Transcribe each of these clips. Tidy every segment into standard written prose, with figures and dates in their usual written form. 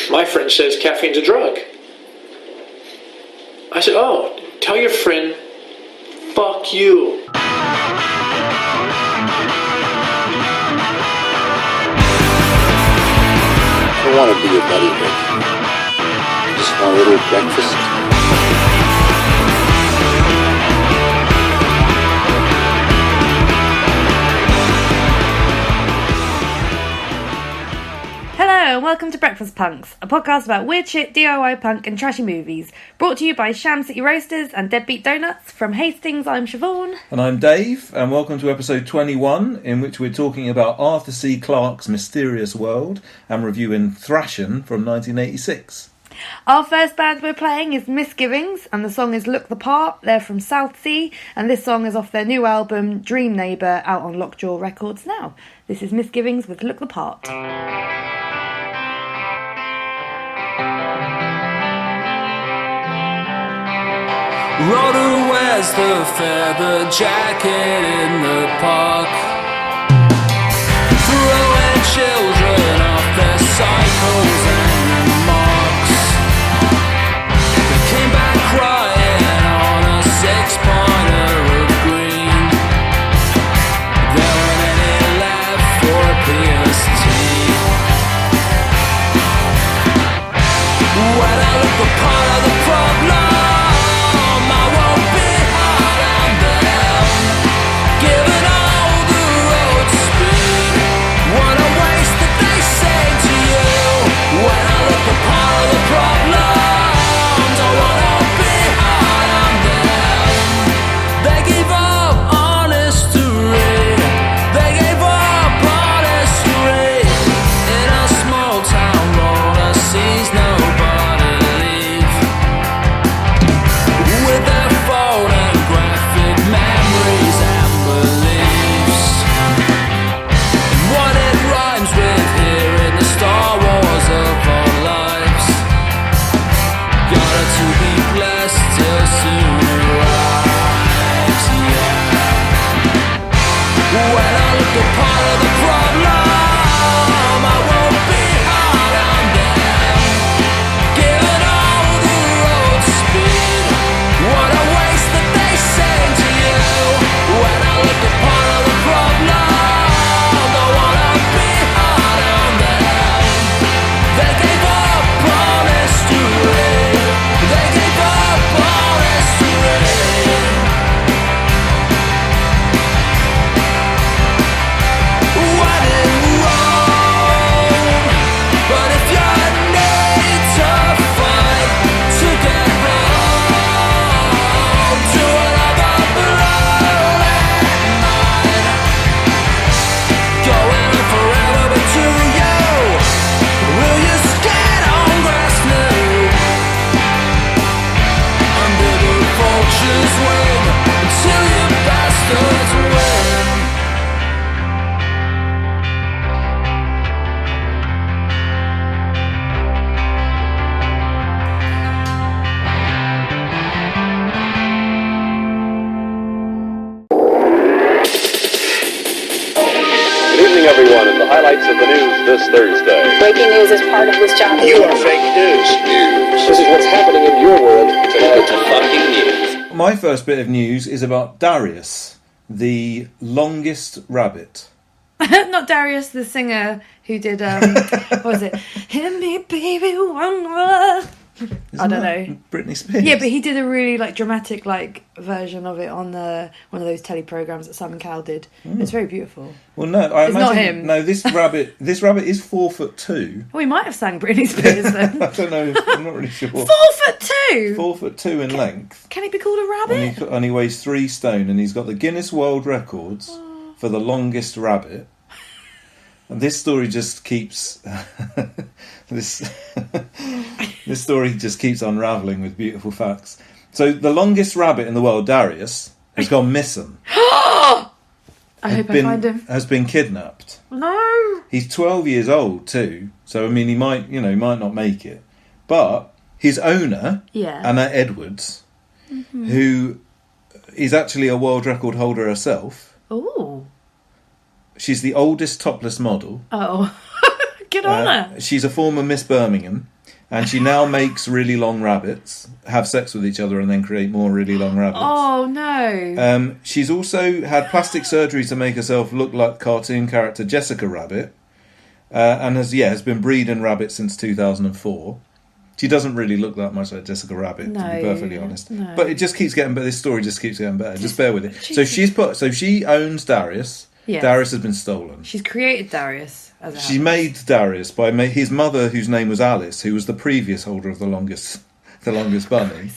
my friend says caffeine's a drug. I said, oh, tell your friend, fuck you. I don't want to be your buddy, Rick. I just want a little breakfast. Hello and welcome to Breakfast Punks, a podcast about weird shit, DIY punk and trashy movies. Brought to you by Sham City Roasters and Deadbeat Donuts. From Hastings, I'm Siobhan. And I'm Dave, and welcome to episode 21, in which we're talking about Arthur C. Clarke's Mysterious World and reviewing Thashin from 1986. Our first band we're playing is Misgivings, and the song is Look the Part. They're from Southsea, and this song is off their new album Dream Neighbour, out on Lockjaw Records now. This is Misgivings with Look the Part. Rhoda wears the feather jacket in the park, throwing children off their cycles and remarks. They came back crying on a six-pointer of green. There weren't any left for a PST. When I look the part of the problem, Of the news this Thursday. Breaking news is part of this job. You are fake news. This is what's happening in your world tonight. Fucking news. My first bit of news is about Darius, the longest rabbit. Not Darius, the singer who did, what was it? Hit me, baby, one more. I don't know. Britney Spears. Yeah, but he did a really dramatic version of it on one of those telly programs that Simon Cowell did. It's very beautiful. Well, no, it's not him. No, this rabbit is 4'2". Well, he might have sang Britney Spears then. I don't know. I'm not really sure. 4'2". 4'2" in length. Can he be called a rabbit? And he weighs 3 stone, and he's got the Guinness World Records for the longest rabbit. And this story just keeps this story just keeps unravelling with beautiful facts. So the longest rabbit in the world, Darius, has gone missing. I hope I find him. Has been kidnapped. No. He's 12 years old too, so I mean he might not make it. But his owner, Anna Edwards, who is actually a world record holder herself. Oh. She's the oldest topless model. Oh. Good on her. She's a former Miss Birmingham. And she now makes really long rabbits, have sex with each other and then create more really long rabbits. Oh, no. She's also had plastic surgery to make herself look like cartoon character Jessica Rabbit. And has been breeding rabbits since 2004. She doesn't really look that much like Jessica Rabbit, to be perfectly honest. No. But it just keeps getting better. This story just keeps getting better. Just bear with it. So she owns Darius. Yes. Darius has been stolen. She's created Darius as a She made Darius by his mother, whose name was Alice, who was the previous holder of the longest bunny.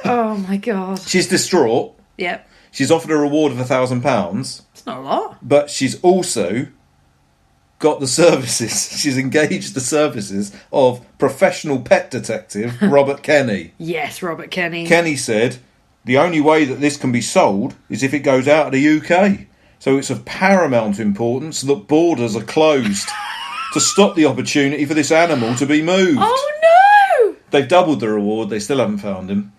Oh my god. She's distraught. Yep. She's offered a reward of £1,000, It's not a lot. but she's also got the services. She's engaged the services of professional pet detective Robert Kenny. Yes, Robert Kenny. Kenny said, the only way that this can be sold is if it goes out of the UK. So it's of paramount importance that borders are closed to stop the opportunity for this animal to be moved. Oh no! They've doubled the reward. They still haven't found him.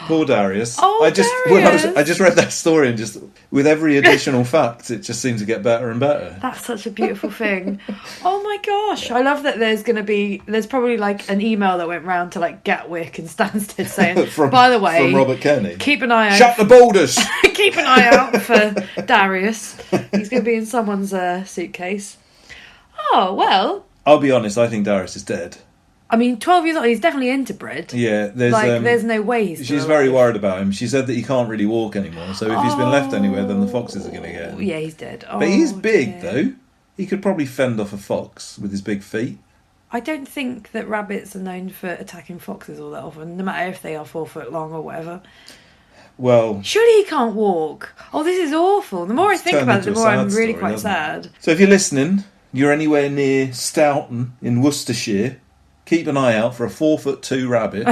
Poor Darius. Oh, Darius. I just read that story and just with every additional fact, it just seemed to get better and better. That's such a beautiful thing. Oh my gosh. I love that there's probably like an email that went round to like Gatwick and Stansted saying, by the way, from Robert Kenny. Keep an eye out. Shut the borders! Keep an eye out for Darius. He's going to be in someone's suitcase. Oh, well. I'll be honest, I think Darius is dead. I mean, 12 years old, he's definitely into bread. Yeah, there's no way he's She's still very alive. worried about him. She said that he can't really walk anymore, so if he's been left anywhere, then the foxes are going to get him. Yeah, he's dead. But he's dear. big, though. He could probably fend off a fox with his big feet. I don't think that rabbits are known for attacking foxes all that often, no matter if they are 4 foot long or whatever. Well, Surely he can't walk. Oh, this is awful. The more I think turned about it, the into a more I'm sad really story, quite doesn't it? sad. so if you're listening, you're anywhere near Stoughton in Worcestershire, keep an eye out for a 4'2" rabbit,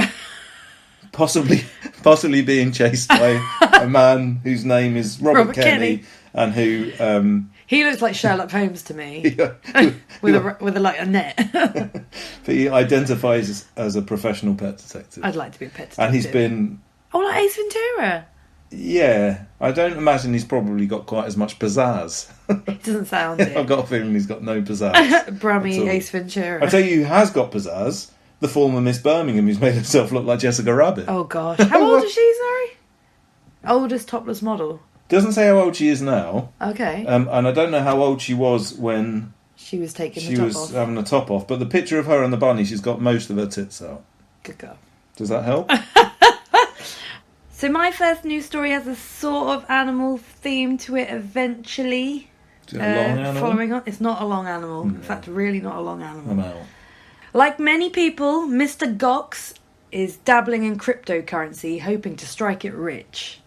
possibly being chased by a man whose name is Robert Kenny, and who He looks like Sherlock Holmes to me, yeah, with a net. but he identifies as a professional pet detective. I'd like to be a pet detective. And he's been, Oh, like Ace Ventura. yeah, I don't imagine he's probably got quite as much pizzazz. It doesn't sound I've it. got a feeling he's got no pizzazz. Brummy at all. Ace Ventura. I tell you who has got pizzazz, the former Miss Birmingham, who's made herself look like Jessica Rabbit. Oh gosh. How old is she, sorry? Oldest topless model. Doesn't say how old she is now, Okay. and I don't know how old she was when She was taking she the top was off. having the top off, but the picture of her and the bunny, she's got most of her tits out. Good girl. Does that help? So my first news story has a sort of animal theme to it eventually. Is it a long animal? Following on. It's not a long animal. In fact, really not a long animal. I'm out. Like many people, Mr. Gox is dabbling in cryptocurrency, hoping to strike it rich.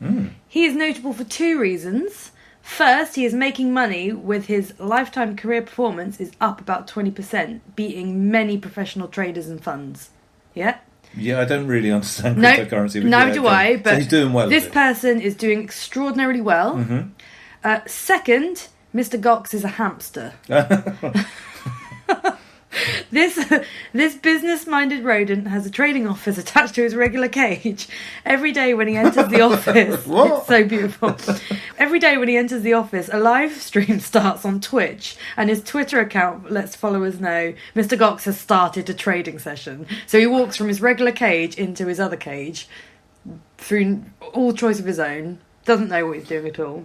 He is notable for 2 reasons. First, he is making money with his lifetime career performance is up about 20%, beating many professional traders and funds. Yeah? Yeah, I don't really understand No, cryptocurrency. But neither yeah, do okay. I, but so he's doing well. this with it. person is doing extraordinarily well. Second, Mr. Gox is a hamster. This business-minded rodent has a trading office attached to his regular cage. Every day when he enters the office, What? it's so beautiful. Every day when he enters the office, a live stream starts on Twitch, and his Twitter account lets followers know Mr. Gox has started a trading session. So he walks from his regular cage into his other cage through all choice of his own. Doesn't know what he's doing at all.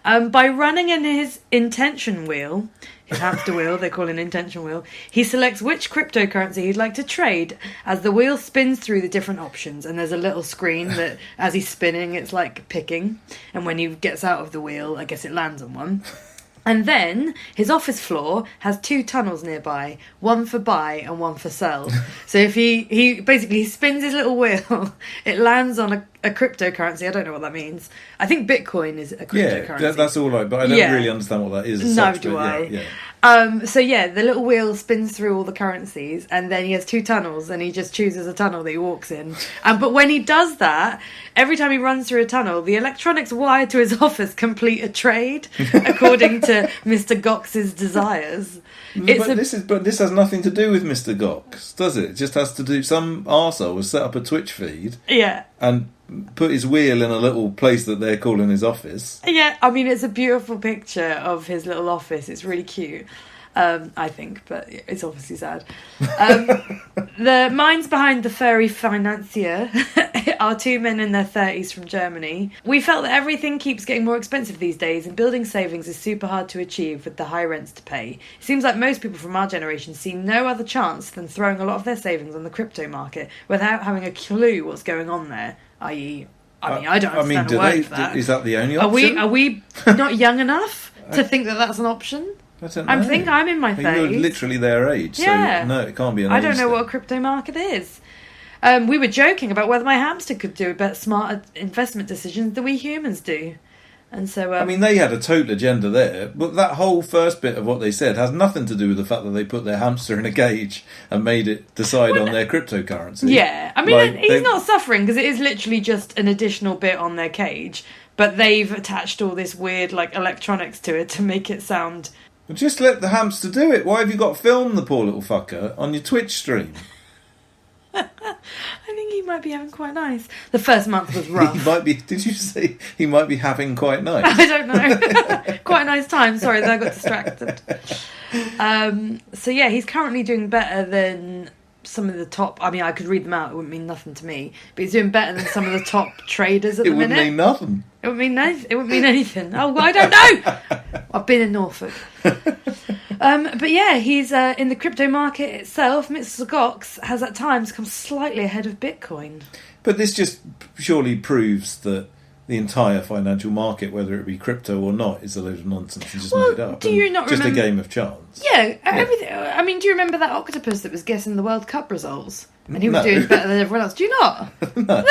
By running in his intention wheel, his hamster wheel, they call it an intention wheel, he selects which cryptocurrency he'd like to trade as the wheel spins through the different options. And there's a little screen that, as he's spinning, it's like picking. And when he gets out of the wheel, I guess it lands on one. And then his office floor has 2 tunnels nearby, one for buy and one for sell. So if he basically spins his little wheel, it lands on a cryptocurrency. I don't know what that means. I think Bitcoin is a cryptocurrency. Yeah, that's all right, but I don't Yeah. really understand what that is. as No, such, do but I. Yeah. So yeah, the little wheel spins through all the currencies, and then he has 2 tunnels, and he just chooses a tunnel that he walks in. But when he does that, every time he runs through a tunnel, the electronics wired to his office complete a trade according to Mr. Gox's desires. But this has nothing to do with Mr. Gox, does it? It just has to do. Some arsehole has set up a Twitch feed Yeah. and put his wheel in a little place that they're calling his office. Yeah, I mean, it's a beautiful picture of his little office. It's really cute. I think, but it's obviously sad. The minds behind the furry financier are two men in their 30s from Germany. We felt that everything keeps getting more expensive these days, and building savings is super hard to achieve with the high rents to pay. It seems like most people from our generation see no other chance than throwing a lot of their savings on the crypto market without having a clue what's going on there, i.e. I don't understand a word for that. Is that the only option? Are we not young enough to think that that's an option? I don't know. I think I'm in my 30s. You're literally their age, Yeah. so no, it can't be an age I don't know thing. what a crypto market is. We were joking about whether my hamster could do better, smarter investment decisions than we humans do. And so... I mean, they had a total agenda there, but that whole first bit of what they said has nothing to do with the fact that they put their hamster in a cage and made it decide on their cryptocurrency. Yeah, I mean, Like, he's not suffering because it is literally just an additional bit on their cage, but they've attached all this weird, like, electronics to it to make it sound... Just let the hamster do it. Why have you got to film the poor little fucker on your Twitch stream? I think he might be having quite nice. The first month was rough. He might be. Did you say he might be having quite nice? I don't know. Quite a nice time. Sorry that I got distracted. So yeah, he's currently doing better than some of the top... I mean, I could read them out. It wouldn't mean nothing to me. But he's doing better than some of the top traders at the minute. It wouldn't mean nothing. It wouldn't mean nothing. It wouldn't mean anything. Oh, I don't know. I've been in Norfolk. But yeah, he's in the crypto market itself. Mr. Gox has at times come slightly ahead of Bitcoin. But this just surely proves that the entire financial market, whether it be crypto or not, is a load of nonsense and just made up. Do you not just remember... a game of chance. Yeah, everything. I mean, do you remember that octopus that was guessing the World Cup results? And he was doing better than everyone else. Do you not? No.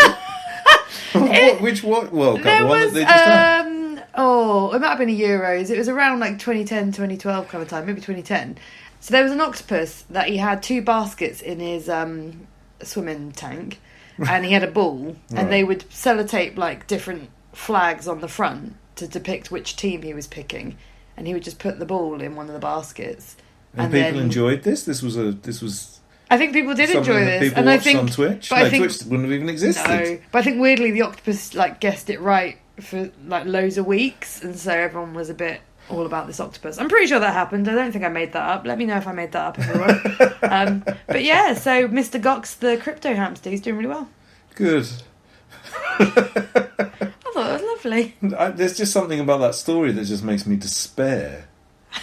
Which World Cup? There The one was, that they just had? it might have been a Euros. It was around like 2010, 2012 kind of time, maybe 2010. So there was an octopus that he had two baskets in his swimming tank, and he had a ball, and they would sellotape like different flags on the front to depict which team he was picking, and he would just put the ball in one of the baskets. And people enjoyed this. This was. I think people did something enjoy that this, people and I watched think on Twitch. But I think Twitch wouldn't have even existed. No, but I think weirdly the octopus like guessed it right for like loads of weeks, and so everyone was a bit all about this octopus. I'm pretty sure that happened. I don't think I made that up. Let me know if I made that up, everyone. But yeah, so Mr. Gox, the crypto hamster, he's doing really well. Good. I thought it was lovely. There's just something about that story that just makes me despair.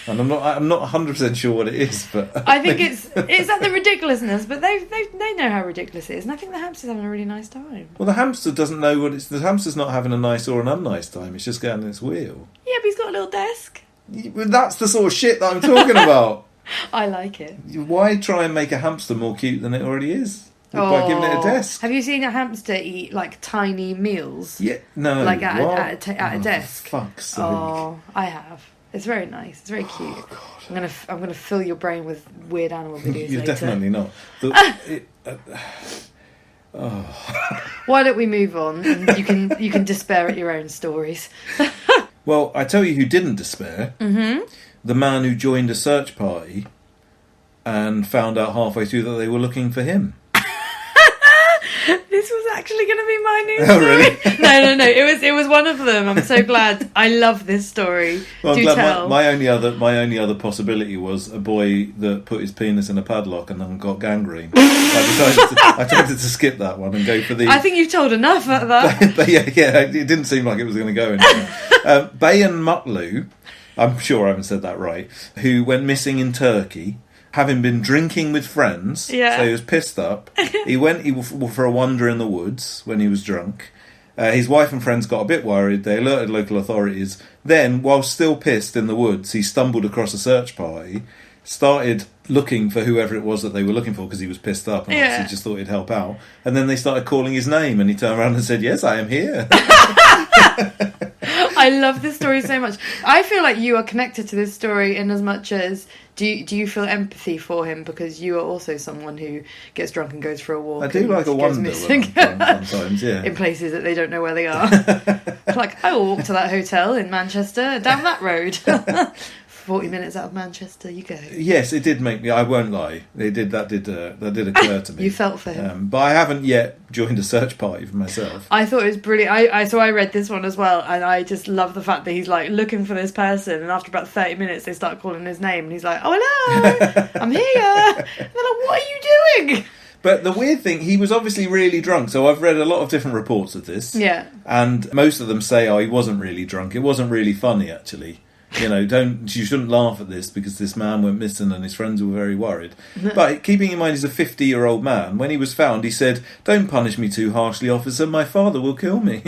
And I'm not 100% sure what it is, but I think it's at the ridiculousness, but they know how ridiculous it is, and I think the hamster's having a really nice time. Well, the hamster doesn't know what it's. The hamster's not having a nice or an unnice time. It's just getting its wheel. Yeah, but he's got a little desk. That's the sort of shit that I'm talking about. I like it. Why try and make a hamster more cute than it already is by giving it a desk? Have you seen a hamster eat like tiny meals? Yeah, no, like at a desk. For fuck's sake. Oh, I have. It's very nice. It's very cute. Oh, God. I'm gonna fill your brain with weird animal videos. You're later. definitely not. Why don't we move on? And you can despair at your own stories. Well, I tell you who didn't despair. Mm-hmm. The man who joined a search party and found out halfway through that they were looking for him. This was actually going to be my news Oh, story. really? No. It was one of them. I'm so glad. I love this story. Well, Do tell. My only other possibility was a boy that put his penis in a padlock and then got gangrene. I tried to skip that one and go for the. I think you've told enough at that. But yeah, it didn't seem like it was going to go anywhere. Bayan Mutlu, I'm sure I haven't said that right, who went missing in Turkey, having been drinking with friends. Yeah. So he was pissed up. He went for a wander in the woods when he was drunk. His wife and friends got a bit worried. They alerted local authorities. Then, while still pissed in the woods, he stumbled across a search party, started looking for whoever it was that they were looking for because he was pissed up and obviously just thought he'd help out. And then they started calling his name and he turned around and said, "Yes, I am here." I love this story so much. I feel like you are connected to this story in as much as do you feel empathy for him because you are also someone who gets drunk and goes for a walk. I do like a wander when I'm drunk sometimes, yeah. In places that they don't know where they are. Like, I will walk to that hotel in Manchester down that road. 40 minutes out of Manchester, you go. Yes, it did make me. I won't lie. That did occur to me. You felt for him. But I haven't yet joined a search party for myself. I thought it was brilliant. So I read this one as well, and I just love the fact that he's like looking for this person, and after about 30 minutes they start calling his name, and he's like, "Oh hello, I'm here." And they're like, "What are you doing?" But the weird thing, he was obviously really drunk. So I've read a lot of different reports of this. Yeah. And most of them say, "Oh, he wasn't really drunk. It wasn't really funny, actually." You shouldn't laugh at this because this man went missing and his friends were very worried. But keeping in mind he's a 50-year-old man, when he was found, he said, "Don't punish me too harshly, officer. My father will kill me."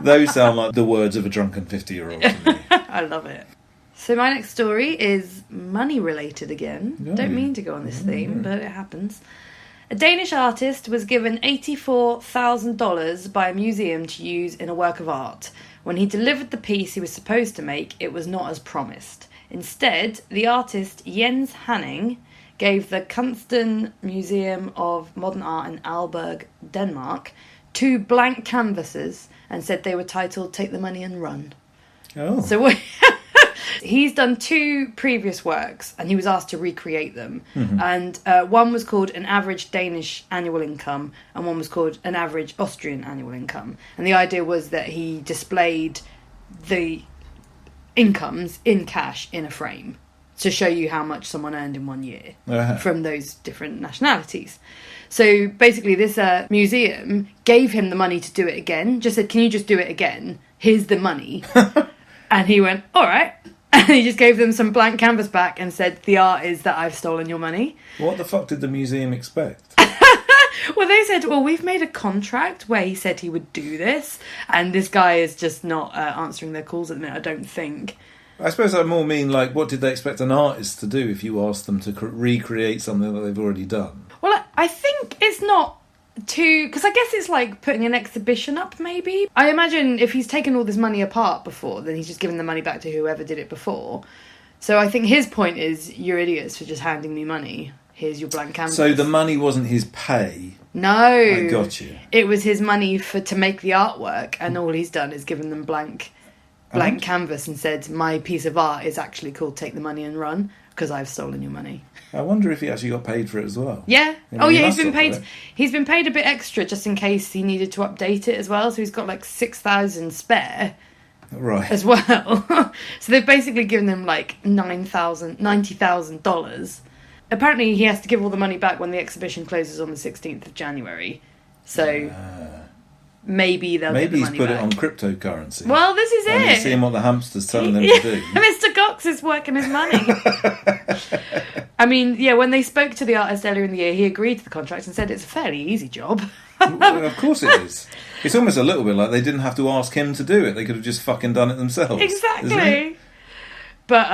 Those sound like the words of a drunken 50-year-old to me. I love it. So my next story is money related again. No. Don't mean to go on this theme, but it happens. A Danish artist was given $84,000 by a museum to use in a work of art. When he delivered the piece he was supposed to make, it was not as promised. Instead, the artist Jens Hanning gave the Kunsten Museum of Modern Art in Aalborg, Denmark, 2 blank canvases and said they were titled "Take the Money and Run." Oh. So he's done 2 previous works and he was asked to recreate them. Mm-hmm. And one was called An Average Danish Annual Income and one was called An Average Austrian Annual Income. And the idea was that he displayed the incomes in cash in a frame to show you how much someone earned in 1 year from those different nationalities. So basically this museum gave him the money to do it again, just said, "Can you just do it again? Here's the money." And he went, "All right." And he just gave them some blank canvas back and said, "The art is that I've stolen your money." What the fuck did the museum expect? Well, they said, "Well, we've made a contract where he said he would do this, and this guy is just not answering their calls at the minute, I don't think." I suppose I more mean, like, what did they expect an artist to do if you asked them to recreate something that they've already done? Well, I think it's not too... Because I guess it's like putting an exhibition up, maybe. I imagine if he's taken all this money apart before, then he's just given the money back to whoever did it before. So I think his point is, "You're idiots for just handing me money. Here's your blank canvas." So the money wasn't his pay. No. I got you. It was his money to make the artwork, and all he's done is given them blank canvas and said, "My piece of art is actually called Take the Money and Run because I've stolen your money." I wonder if he actually got paid for it as well. Yeah. You know, he he's must been have, paid. right? He's been paid a bit extra just in case he needed to update it as well. So he's got like 6,000 spare Right. as well. So they've basically given him like $90,000. Apparently he has to give all the money back when the exhibition closes on the 16th of January. So maybe they'll get the Maybe he's money put back. it on cryptocurrency. Well, this is and it. he's seeing what the hamster's telling them to do. Mr. Cox is working his money. I mean, yeah, when they spoke to the artist earlier in the year, he agreed to the contract and said it's a fairly easy job. Well, of course it is. It's almost a little bit like they didn't have to ask him to do it. They could have just fucking done it themselves. isn't it? Exactly. But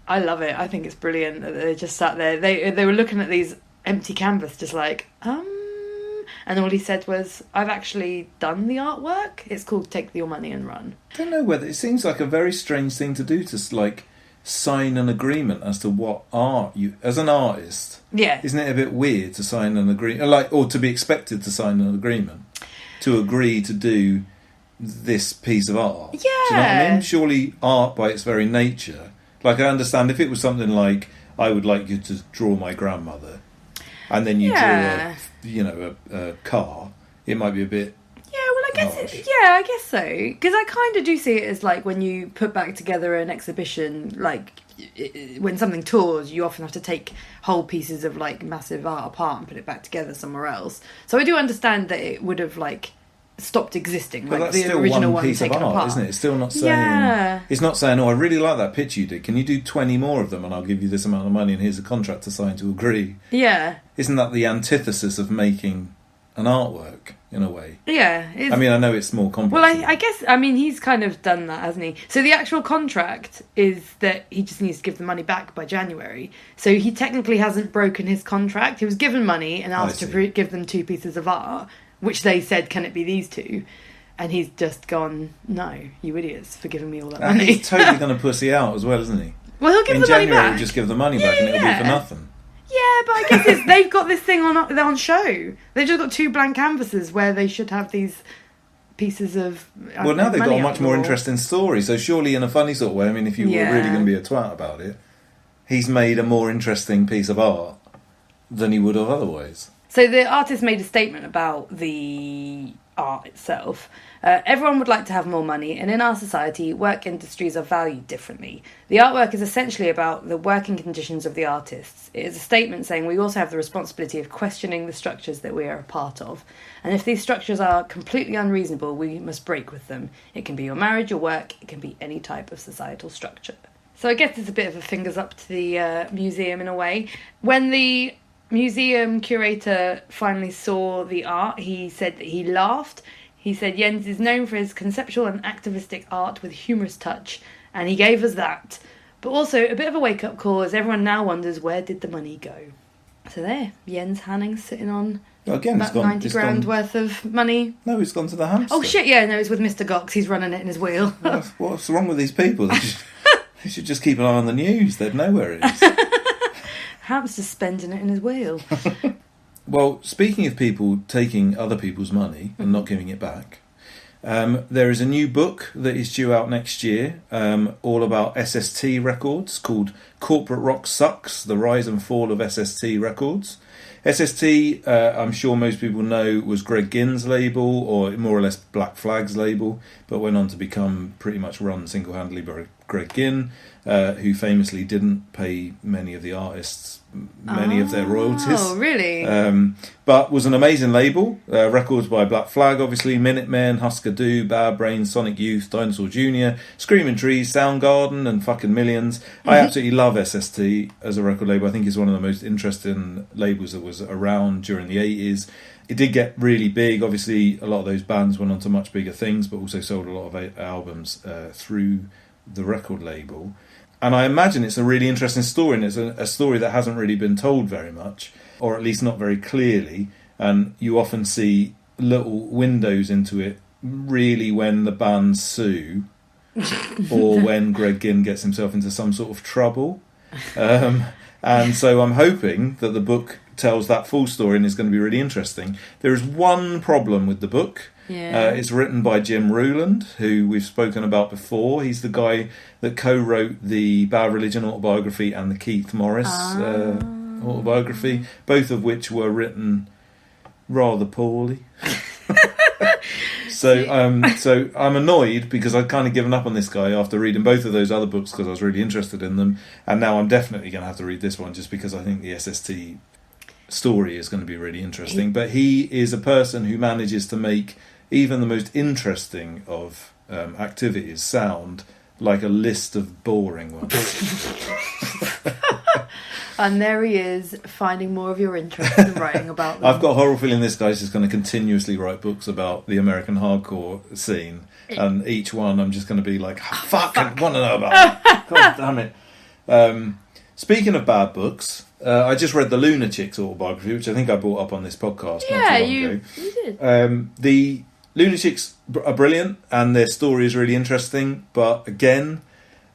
I love it. I think it's brilliant that they just sat there. They were looking at these empty canvas just like, and all he said was, "I've actually done the artwork. It's called Take Your Money and Run." I don't know whether it seems like a very strange thing to do to like sign an agreement as to what art you, as an artist. Yeah. Isn't it a bit weird to sign an agreement, or to be expected to sign an agreement to agree to do this piece of art? Yeah. Do you know what I mean? Surely art, by its very nature, like I understand if it was something like, "I would like you to draw my grandmother," and then you Yeah. draw a car, it might be a bit. Yeah, well, I guess Harsh. I guess so. Because I kind of do see it as like when you put back together an exhibition, like when something tours, you often have to take whole pieces of like massive art apart and put it back together somewhere else. So I do understand that it would have like stopped existing, But like that's the still original one one piece of taken art, apart. isn't it? It's still not saying. Yeah. It's not saying, "Oh, I really like that picture you did. Can you do 20 more of them, and I'll give you this amount of money, and here's a contract to sign to agree." Yeah, Isn't that the antithesis of making an artwork in a way? yeah. I mean, I know it's more complex. Well, I guess, I mean, he's kind of done that, hasn't he? So the actual contract is that he just needs to give the money back by January. So he technically hasn't broken his contract. He was given money and asked I to see. give them 2 pieces of art, which they said, "Can it be these 2?" And he's just gone, "No, you idiots for giving me all that And money." he's totally going to pussy out as well, isn't he? Well, he'll give In the money January, back. he'll just give the money back, and it'll be Yeah. for nothing. Yeah, but I guess they've got this thing on show. They've just got 2 blank canvases where they should have these pieces of Well, now they've got money a out much the more wall. interesting story. So surely, in a funny sort of way, I mean, if you were Yeah. really going to be a twat about it, he's made a more interesting piece of art than he would have otherwise. So the artist made a statement about the art itself. Everyone would like to have more money, and in our society, work industries are valued differently. The artwork is essentially about the working conditions of the artists. It is a statement saying we also have the responsibility of questioning the structures that we are a part of. And if these structures are completely unreasonable, we must break with them. It can be your marriage, your work, it can be any type of societal structure. So I guess it's a bit of a fingers up to the museum in a way. When the museum curator finally saw the art, he said that he laughed. He said Jens is known for his conceptual and activistic art with a humorous touch, and he gave us that. But also a bit of a wake-up call as everyone now wonders, where did the money go? So there, Jens Hanning's sitting on Again, about 90 grand worth of money. No, it's gone to the hamster. Oh shit, yeah, no, it's with Mr. Gox, he's running it in his wheel. What's wrong with these people? They should just keep an eye on the news. They'd know where it is. Hamster's spending it in his wheel. Well, speaking of people taking other people's money and not giving it back, there is a new book that is due out next year, all about SST records, called Corporate Rock Sucks, The Rise and Fall of SST Records. SST, I'm sure most people know, was Greg Ginn's label, or more or less Black Flag's label, but went on to become pretty much run single-handedly by Greg Ginn, who famously didn't pay many of the artists many of their royalties. Oh, really? But was an amazing label. Records by Black Flag, obviously, Minutemen, Husker Du, Bad Brains, Sonic Youth, Dinosaur Jr., Screaming Trees, Soundgarden, and fucking millions. I absolutely love SST as a record label. I think it's one of the most interesting labels that was around during the 80s. It did get really big. Obviously, a lot of those bands went on to much bigger things, but also sold a lot of albums through the record label. And I imagine it's a really interesting story, and it's a story that hasn't really been told very much, or at least not very clearly. And you often see little windows into it, really, when the bands sue, or when Greg Ginn gets himself into some sort of trouble. And so I'm hoping that the book tells that full story and is going to be really interesting. There is one problem with the book. Yeah. It's written by Jim Ruland, who we've spoken about before. He's the guy that co-wrote the Bad Religion autobiography and the Keith Morris autobiography, both of which were written rather poorly. So I'm annoyed because I'd kind of given up on this guy after reading both of those other books because I was really interested in them, and now I'm definitely going to have to read this one just because I think the SST story is going to be really interesting. But he is a person who manages to make even the most interesting of activities sound like a list of boring ones. And there he is, finding more of your interest in writing about them. I've got a horrible feeling this guy's just going to continuously write books about the American hardcore scene, and each one I'm just going to be like, fuck. I want to know about it. God damn it. Speaking of bad books, I just read the Lunatics autobiography, which I think I brought up on this podcast not too long ago. You did. The Lunatics are brilliant, and their story is really interesting, but again,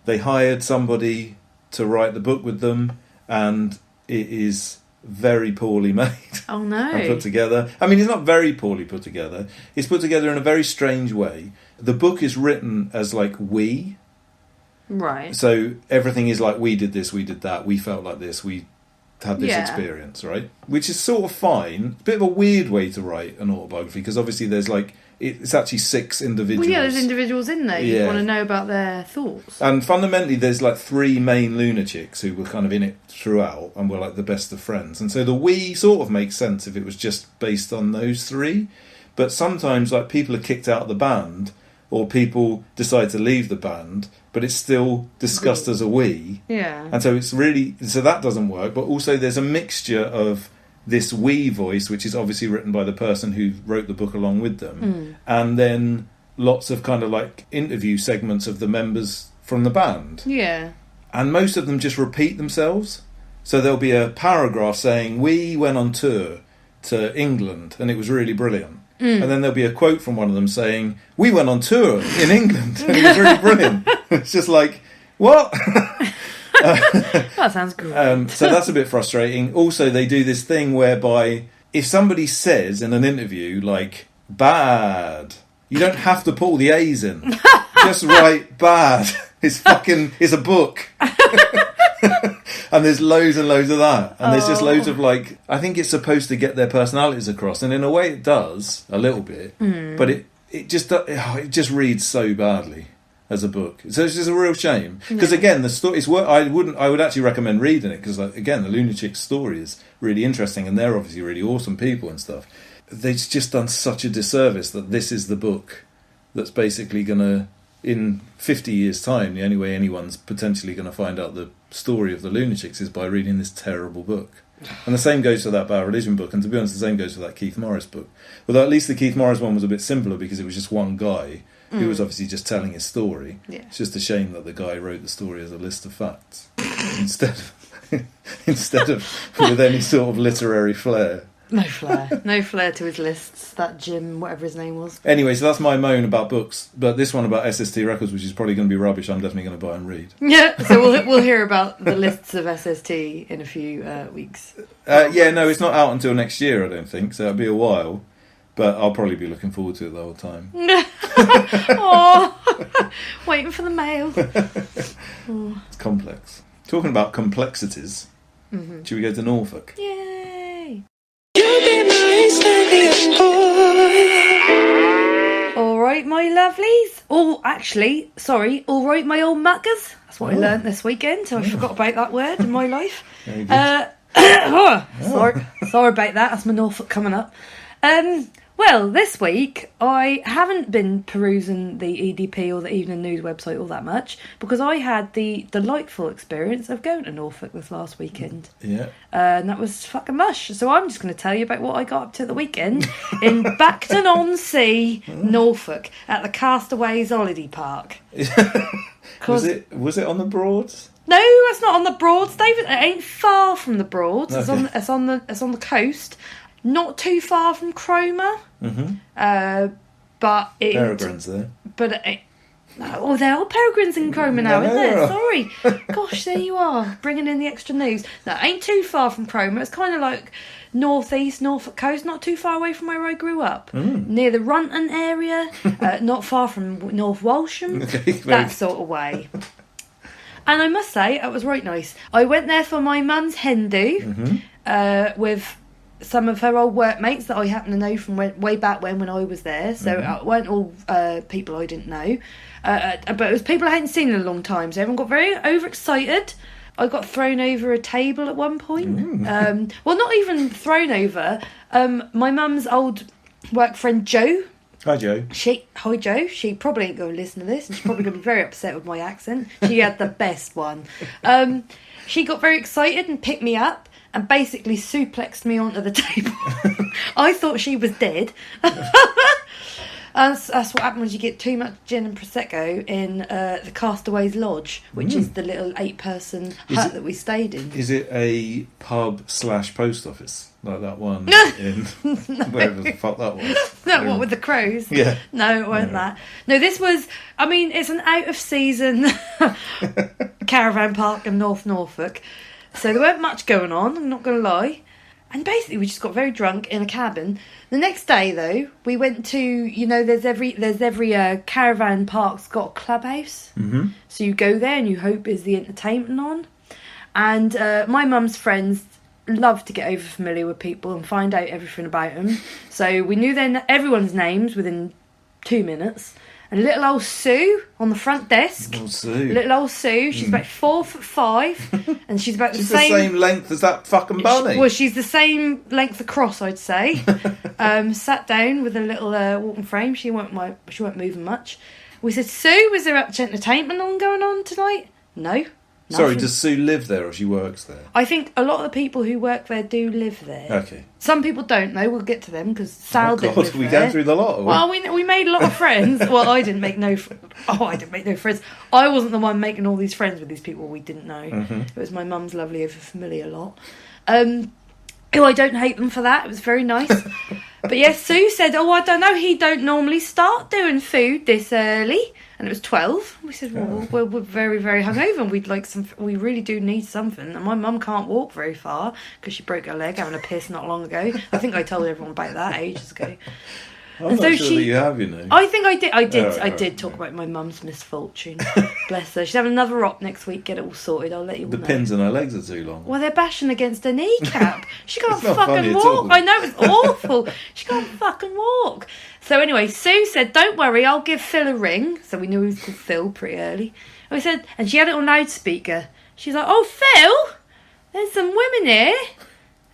they hired somebody to write the book with them, and it is very poorly made. Oh no. And put together. I mean, it's not very poorly put together. It's put together in a very strange way. The book is written as like we. Right. So everything is like, we did this, we did that, we felt like this, we had this Yeah. experience, right? Which is sort of fine. A bit of a weird way to write an autobiography, because obviously there's like, it's actually 6 individuals. Well, yeah, there's individuals in there. You Yeah. want to know about their thoughts. And fundamentally, there's like 3 main lunatics who were kind of in it throughout and were like the best of friends. And so the we sort of makes sense if it was just based on those 3. But sometimes, like, people are kicked out of the band, or people decide to leave the band, but it's still discussed as a we. Yeah. And so it's really, so that doesn't work. But also there's a mixture of this we voice, which is obviously written by the person who wrote the book along with them, and then lots of kind of like interview segments of the members from the band. Yeah. And most of them just repeat themselves. So there'll be a paragraph saying, we went on tour to England and it was really brilliant. And then there'll be a quote from one of them saying, we went on tour in England and it was really brilliant. It's just like, what? That sounds great. So that's a bit frustrating. Also, they do this thing whereby if somebody says in an interview, like, bad, You don't have to pull the A's in. Just write bad. It's a book. And there's loads and loads of that. And there's just loads of like, I think it's supposed to get their personalities across. And in a way it does, a little bit. But it just reads so badly as a book. So it's just a real shame. Because again, the story is I would actually recommend reading it. Because again, the Lunatics story is really interesting. And they're obviously really awesome people and stuff. They've just done such a disservice that this is the book that's basically going to, in 50 years' time, the only way anyone's potentially going to find out the story of the Lunatics is by reading this terrible book. And the same goes for that Bad Religion book, and to be honest, the same goes for that Keith Morris book. Although at least the Keith Morris one was a bit simpler because it was just one guy who was obviously just telling his story. Yeah. It's just a shame that the guy wrote the story as a list of facts instead of with any sort of literary flair. No flair to his lists. That Jim, whatever his name was. Anyway, so that's my moan about books. But this one about SST Records, which is probably going to be rubbish, I'm definitely going to buy and read. Yeah, so we'll hear about the lists of SST in a few weeks. No, it's not out until next year, I don't think. So it'll be a while. But I'll probably be looking forward to it the whole time. Oh, waiting for the mail. It's complex. Talking about complexities, should we go to Norfolk? Yay! All right, my lovelies. All right, my old muckers. That's what I learnt this weekend. So I forgot about that word in my life. Sorry about that. That's my Norfolk coming up. Well, this week I haven't been perusing the EDP or the Evening News website all that much because I had the delightful experience of going to Norfolk this last weekend. Yeah. And that was fucking mush. So I'm just going to tell you about what I got up to the weekend in Bacton-on-Sea, Norfolk, at the Castaways Holiday Park. Was it on the Broads? No, it's not on the Broads, David. It ain't far from the Broads. Okay. It's on the coast. Not too far from Cromer, but Peregrine's there. But there are Peregrines in Cromer now, isn't there? Sorry, gosh, there you are, bringing in the extra news. No, it ain't too far from Cromer. It's kind of like northeast Norfolk coast, not too far away from where I grew up, near the Runton area, not far from North Walsham, that sort of way. And I must say, it was right nice. I went there for my mum's hen do with some of her old workmates that I happen to know from way back when I was there. So it weren't all people I didn't know. But it was people I hadn't seen in a long time. So everyone got very overexcited. I got thrown over a table at one point. Well, not even thrown over. My mum's old work friend Jo. Hi, Jo. Hi, Jo. She probably ain't going to listen to this. And she's probably going to be very upset with my accent. She had the best one. She got very excited and picked me up. And basically suplexed me onto the table. I thought she was dead. That's what happened when you get too much gin and Prosecco in the Castaways Lodge, which is the little 8-person hut that we stayed in. Is it a pub/post office? Like that one in wherever the fuck that was? No, what with the crows? Yeah. No, it wasn't that. No, this was, it's an out-of-season caravan park in North Norfolk. So there weren't much going on, I'm not going to lie. And basically we just got very drunk in a cabin. The next day, though, we went to, there's every caravan park's got a clubhouse. So you go there and you hope is the entertainment on. And my mum's friends love to get over familiar with people and find out everything about them. So we knew everyone's names within 2 minutes. And little old Sue on the front desk. Little old Sue. She's about 4'5", and she's about the same length as that fucking bunny. Well, she's the same length across, I'd say. Sat down with a little walking frame. She weren't moving much. We said, Sue, was there much entertainment going on tonight? No. Sorry, does Sue live there or she works there? I think a lot of the people who work there do live there. Okay. Some people don't, though. We'll get to them because Sal didn't live there. We go through the lot. Well, we made a lot of friends. Well, I didn't make no friends. I wasn't the one making all these friends with these people we didn't know. It was my mum's lovely over-familiar lot. Oh, I don't hate them for that. It was very nice. But yes, Sue said, I don't know, he don't normally start doing food this early. And it was 12. We said, well, we're very, very hungover and we really do need something. And my mum can't walk very far because she broke her leg having a piss not long ago. I think I told everyone about that ages ago. I'm and not so sure that you have, you know. I think I did. I Right, did talk about my mum's misfortune. Bless her. She's having another op next week. Get it all sorted. I'll let you all The know. pins in her legs are too long. Well, they're bashing against her kneecap. She can't It's not funny fucking at walk. all. I know, it's awful. She can't fucking walk. So anyway, Sue said, "Don't worry, I'll give Phil a ring." So we knew he was called Phil pretty early. And we said, and she had it on loudspeaker. She's like, "Oh, Phil, there's some women here,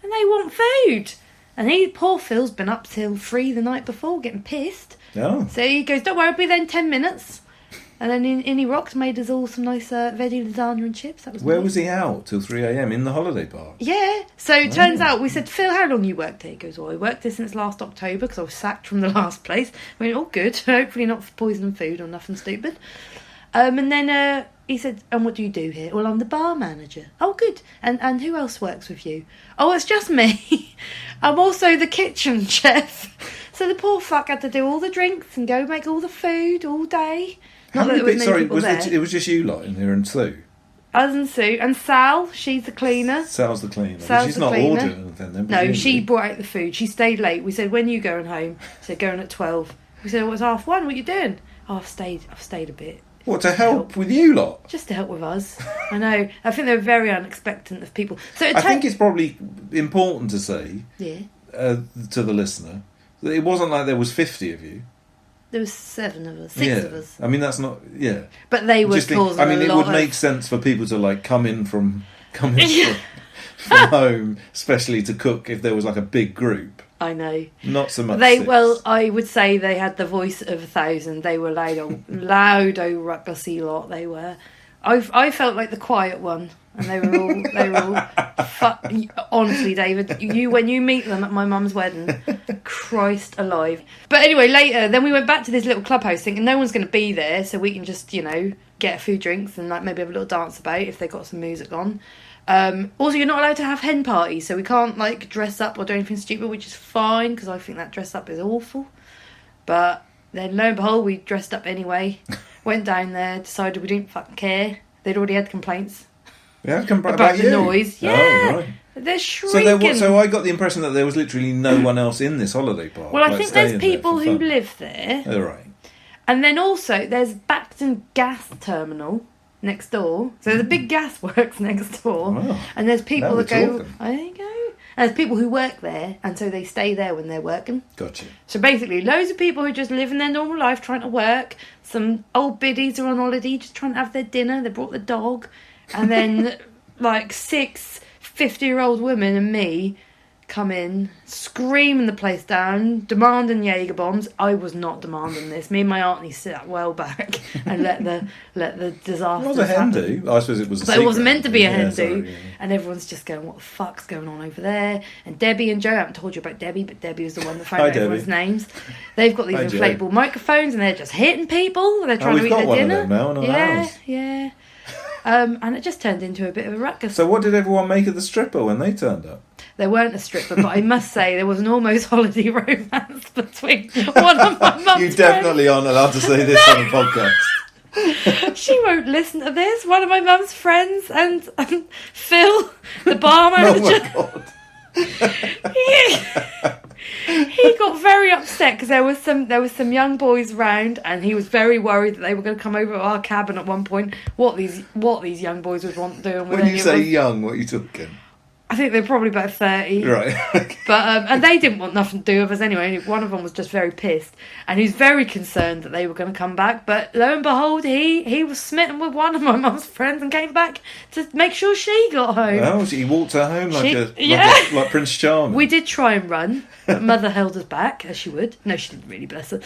and they want food." And poor Phil's been up till 3 the night before, getting pissed. Oh. So he goes, "Don't worry, I'll be there in 10 minutes." And then in he rocked, made us all some nice veggie lasagna and chips. That was Where nice. was he out till 3 a.m. in the holiday park? Yeah. So it turns out, we said, "Phil, how long you worked here?" He goes, "Well, I worked here since last October because I was sacked from the last place." I went, "Oh, good. Hopefully not for poisoning food or nothing stupid." And then he said, "And what do you do here?" "Well, I'm the bar manager." "Oh, good. And who else works with you?" "Oh, it's just me. I'm also the kitchen chef." So the poor fuck had to do all the drinks and go make all the food all day. Not that there was many people there. It was just you lot in here and Sue? Us and Sue. And Sal, she's the cleaner. Sal's the cleaner. But Sal's she's the not cleaner. ordering anything then, No, presumably. she brought out the food. She stayed late. We said, "When are you going home?" She said, "Going at 12. We said, "Well, it's 1:30. What are you doing?" "Oh, I've stayed a bit." What, to help with you lot? Just to help with us. I know. I think they were very unexpectant of people. So I think it's probably important to say yeah, to the listener that it wasn't like there was 50 of you. there was 7 of us, 6 of us. I mean, that's not... Yeah. But they were causing I mean, a it lot would of... make sense for people to, like, come in from from home, especially to cook if there was, like, a big group. I know. Not so much They 6. well, I would say they had the voice of 1,000. They were loud, ruckusy lot. They were. I felt like the quiet one, and they were all. Honestly, David, when you meet them at my mum's wedding, Christ alive. But anyway, later, then we went back to this little clubhouse thing, and no one's going to be there, so we can just get a few drinks and like maybe have a little dance about if they got some music on. Also, you're not allowed to have hen parties, so we can't like dress up or do anything stupid, which is fine because I think that dress up is awful. But then lo and behold, we dressed up anyway. Went down there, decided we didn't fucking care. They'd already had complaints about the you? noise. Oh, Yeah, right. they're shrieking. So I got the impression that there was literally no one else in this holiday park. Well, I like, think there's staying there people for who fun. live there, Oh, right. and then also there's Baxton Gas Terminal next door. So there's a big gas works next door, Wow. and there's people Now that we're go. talking. There you go. And there's people who work there, and so they stay there when they're working. Gotcha. So basically, loads of people who just live in their normal life trying to work. Some old biddies are on holiday just trying to have their dinner. They brought the dog. And then like 6 50-year-old women and me come in, screaming the place down, demanding Jaeger bombs. I was not demanding this. Me and my auntie sat well back and let the disaster It was a hen happen. do. I suppose it was a But it wasn't secret meant to be a hen hen do. Yeah, do. sorry, yeah. And everyone's just going, "What the fuck's going on over there?" And Debbie and Joe, I haven't told you about Debbie, but Debbie was the one that found Hi, out everyone's Debbie. names. They've got these Hi, Joe. inflatable microphones and they're just hitting people. They're trying to we've eat got their one of dinner. them now in our yeah, house. yeah. And it just turned into a bit of a ruckus. So what did everyone make of the stripper when they turned up? There weren't a stripper, but I must say there was an almost holiday romance between one of my mum's You definitely aren't allowed to say this on a podcast. friends. She won't listen to this. One of my mum's friends and Phil, the bar Oh manager. my god. He got very upset because there was some young boys round, and he was very worried that they were going to come over to our cabin at one point. What these young boys would want doing with When any you of say us. young, what are you talking? I think they're probably about 30. Right. But and they didn't want nothing to do with us anyway. One of them was just very pissed, and he was very concerned that they were going to come back. But lo and behold, he was smitten with one of my mum's friends and came back to make sure she got home. Well, he walked her home She- like Prince Charming. We did try and run, but Mother held us back, as she would. No, she didn't really, bless her.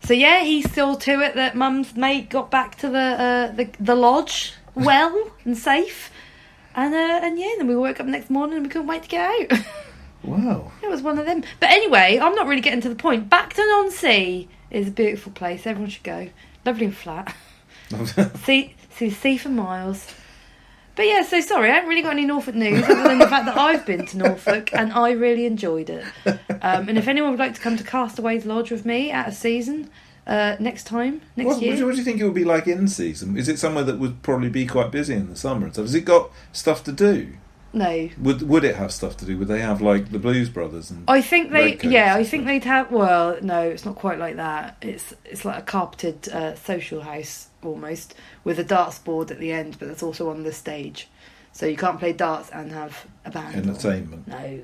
So yeah, he saw to it that Mum's mate got back to the lodge well and safe. And yeah, then we woke up next morning and we couldn't wait to get out. Wow. It was one of them. But anyway, I'm not really getting to the point. Baxton-on-Sea is a beautiful place. Everyone should go. Lovely and flat. see sea for miles. But yeah, so sorry, I haven't really got any Norfolk news other than the fact that I've been to Norfolk and I really enjoyed it. And if anyone would like to come to Castaways Lodge with me at a season next year. What do you think it would be like in season? Is it somewhere that would probably be quite busy in the summer and stuff? Has it got stuff to do? No. Would it have stuff to do? Would they have like the Blues Brothers? And I think Redcoats I and think stuff? they'd have. Well, no, it's not quite like that. It's like a carpeted social house almost with a darts board at the end, but that's also on the stage, so you can't play darts and have a band. Entertainment. No.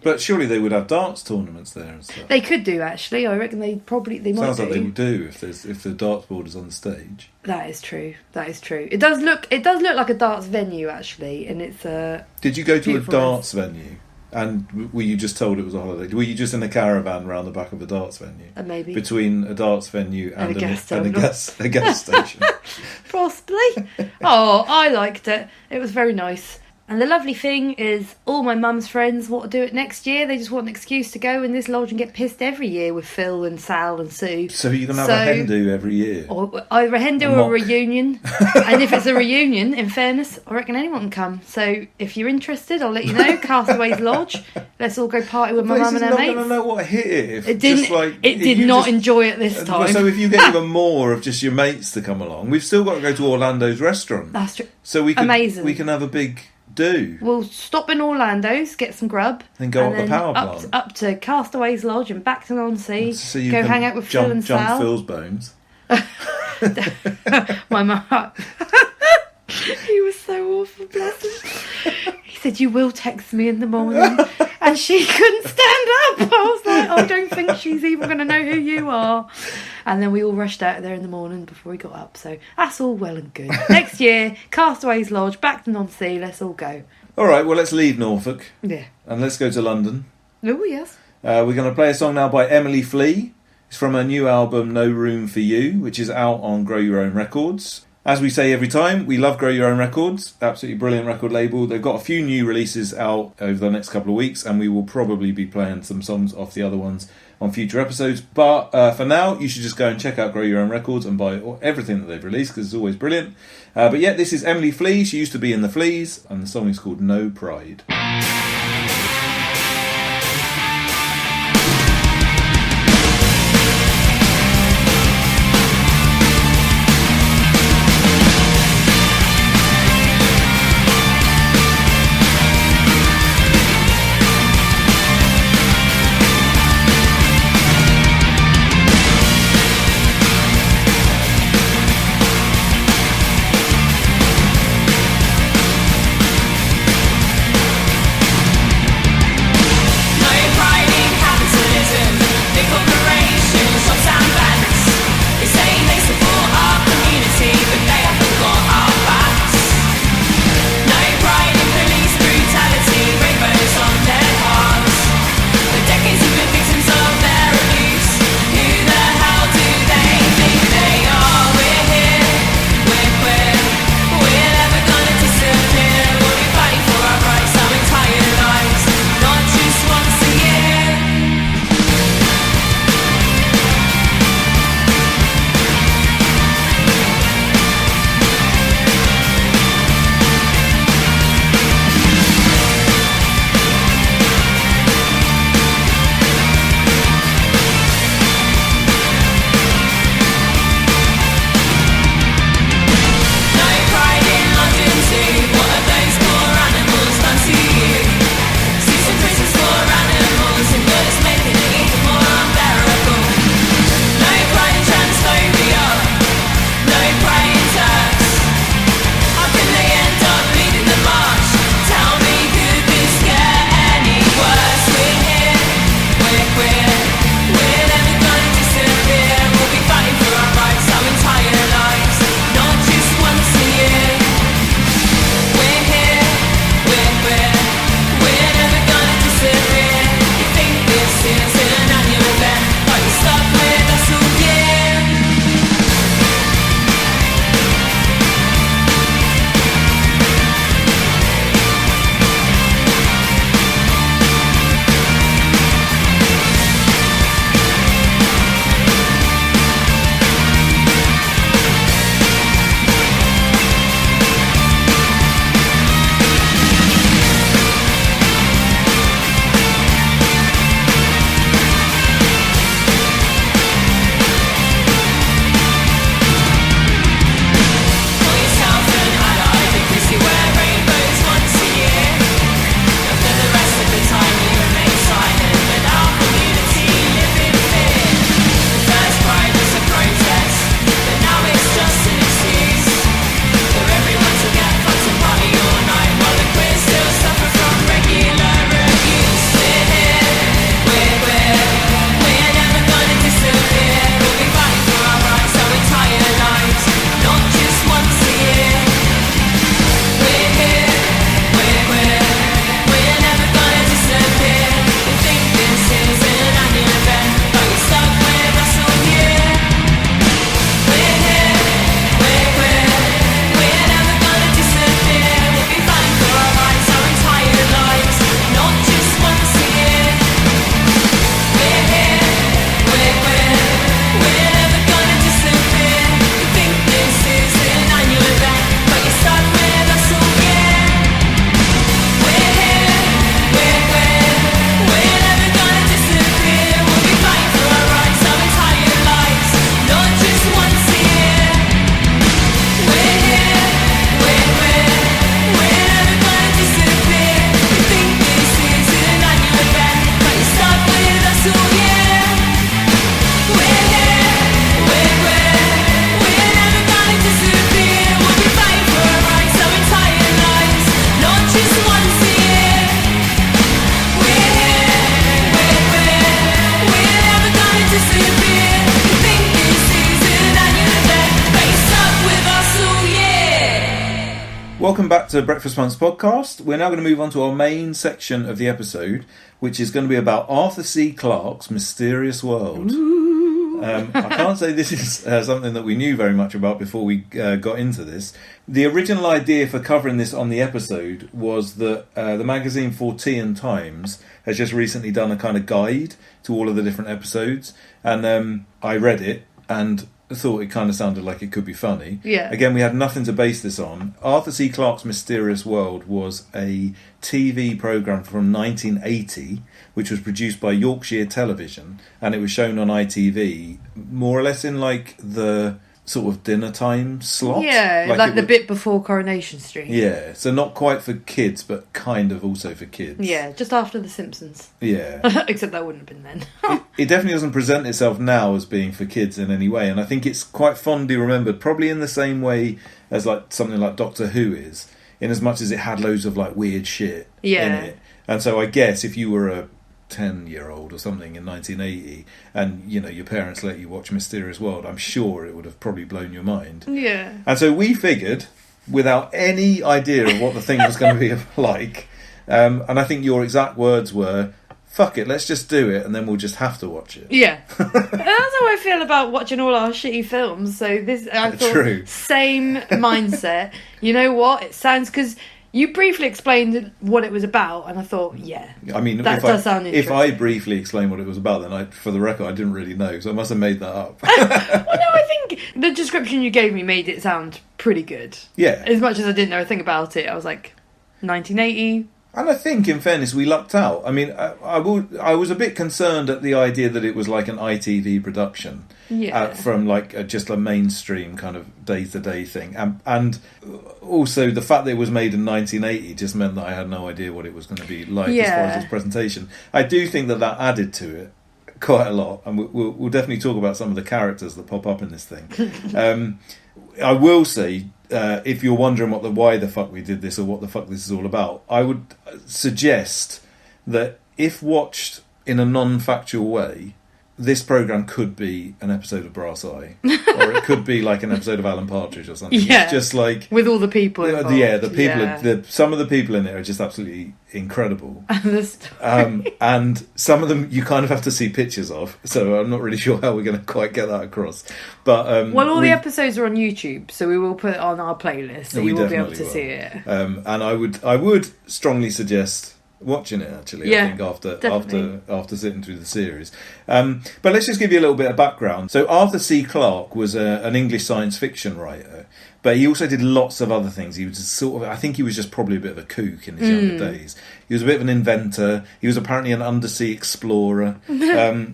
But surely they would have darts tournaments there and stuff. They could do actually. I reckon they might. Sounds like do. they would do if the darts board is on the stage. That is true. It does look like a darts venue actually, and it's Did you go to a beautiful darts venue? And were you just told it was a holiday? Were you just in a caravan around the back of a darts venue? maybe Between a darts venue and a gas a terminal. gas station. possibly. Oh, I liked it. It was very nice. And the lovely thing is, all my mum's friends want to do it next year. They just want an excuse to go in this lodge and get pissed every year with Phil and Sal and Sue. So you're going to have a hen do every year? Or either a hen do A or a mock. reunion. And if it's a reunion, in fairness, I reckon anyone can come. So if you're interested, I'll let you know. Castaways Lodge. Let's all go party with my mum and her not mates. going to know what hit it. If It didn't. just like, it if did you not just- enjoy it this time. So if you get even more of just your mates to come along, we've still got to go to Orlando's restaurant. That's true. So we Amazing. We can have a big do. We'll stop in Orlando's, get some grub, Then go up the then power up, plant. up to Castaways Lodge and back to Non-Sea. So you Go can hang out with Phil and jump Sal. Phil's bones. My mum. He was so awful, bless him. He said, "You will text me in the morning," and she couldn't stand up. I was like, "I don't think she's even going to know who you are." And then we all rushed out of there in the morning before we got up. So that's all well and good. Next year, Castaways Lodge, back to Non-Sea. Let's all go. All right, well, let's leave Norfolk Yeah. and let's go to London. Oh yes. We're going to play a song now by Emily Flea. It's from her new album, No Room For You, which is out on Grow Your Own Records. As we say every time, we love Grow Your Own Records. Absolutely brilliant record label. They've got a few new releases out over the next couple of weeks, and we will probably be playing some songs off the other ones on future episodes. But for now, you should just go and check out Grow Your Own Records and buy everything that they've released, because it's always brilliant. But yeah, this is Emily Flea. She used to be in the Fleas, and the song is called No Pride. No Welcome back to Breakfast Punks podcast. We're now going to move on to our main section of the episode, which is going to be about Arthur C. Clarke's Mysterious World. I can't say this is something that we knew very much about before we got into this. The original idea for covering this on the episode was that the magazine For Tea and Times has just recently done a kind of guide to all of the different episodes, and I read it and thought it kind of sounded like it could be funny. Yeah. Again, we had nothing to base this on. Arthur C. Clarke's Mysterious World was a TV programme from 1980, which was produced by Yorkshire Television, and it was shown on ITV, more or less in like the sort of dinner time slot. Yeah, like the bit before Coronation Street. Yeah, so not quite for kids, but kind of also for kids. Yeah, just after The Simpsons. Yeah. Except that wouldn't have been then. It definitely doesn't present itself now as being for kids in any way, and I think it's quite fondly remembered, probably in the same way as like something like Doctor Who is, in as much as it had loads of like weird shit in it. And so I guess if you were a 10-year-old or something in 1980 and you know your parents let you watch Mysterious World, I'm sure it would have probably blown your mind. Yeah. And so we figured, without any idea of what the thing was going to be like, and I think your exact words were, fuck it, let's just do it and then we'll just have to watch it. Yeah. That's how I feel about watching all our shitty films. So this, I thought, True. Same mindset. You know what? It sounds, because you briefly explained what it was about, and I thought, yeah, I mean, that does sound interesting. if I briefly explain what it was about, then for the record, I didn't really know, so I must have made that up. Well, no, I think the description you gave me made it sound pretty good. Yeah. As much as I didn't know a thing about it, I was like, 1980. And I think, in fairness, we lucked out. I mean, I was a bit concerned at the idea that it was like an ITV production, from like just a mainstream kind of day-to-day thing, and also the fact that it was made in 1980 just meant that I had no idea what it was going to be like as far as its presentation. I do think that added to it quite a lot, and we'll definitely talk about some of the characters that pop up in this thing. I will say, if you're wondering why the fuck we did this or what the fuck this is all about, I would suggest that if watched in a non-factual way, this programme could be an episode of Brass Eye, or it could be like an episode of Alan Partridge or something. Yeah, it's just like with all the people involved. Yeah, the people. Some of the people in it are just absolutely incredible. And some of them you kind of have to see pictures of, so I'm not really sure how we're going to quite get that across. But all the episodes are on YouTube, so we will put it on our playlist, so you will be able to see it. And I would strongly suggest watching it, actually. I think after sitting through the series. But let's just give you a little bit of background. So Arthur C. Clarke was an English science fiction writer, but he also did lots of other things. He was I think he was just probably a bit of a kook in his younger days. He was a bit of an inventor. He was apparently an undersea explorer.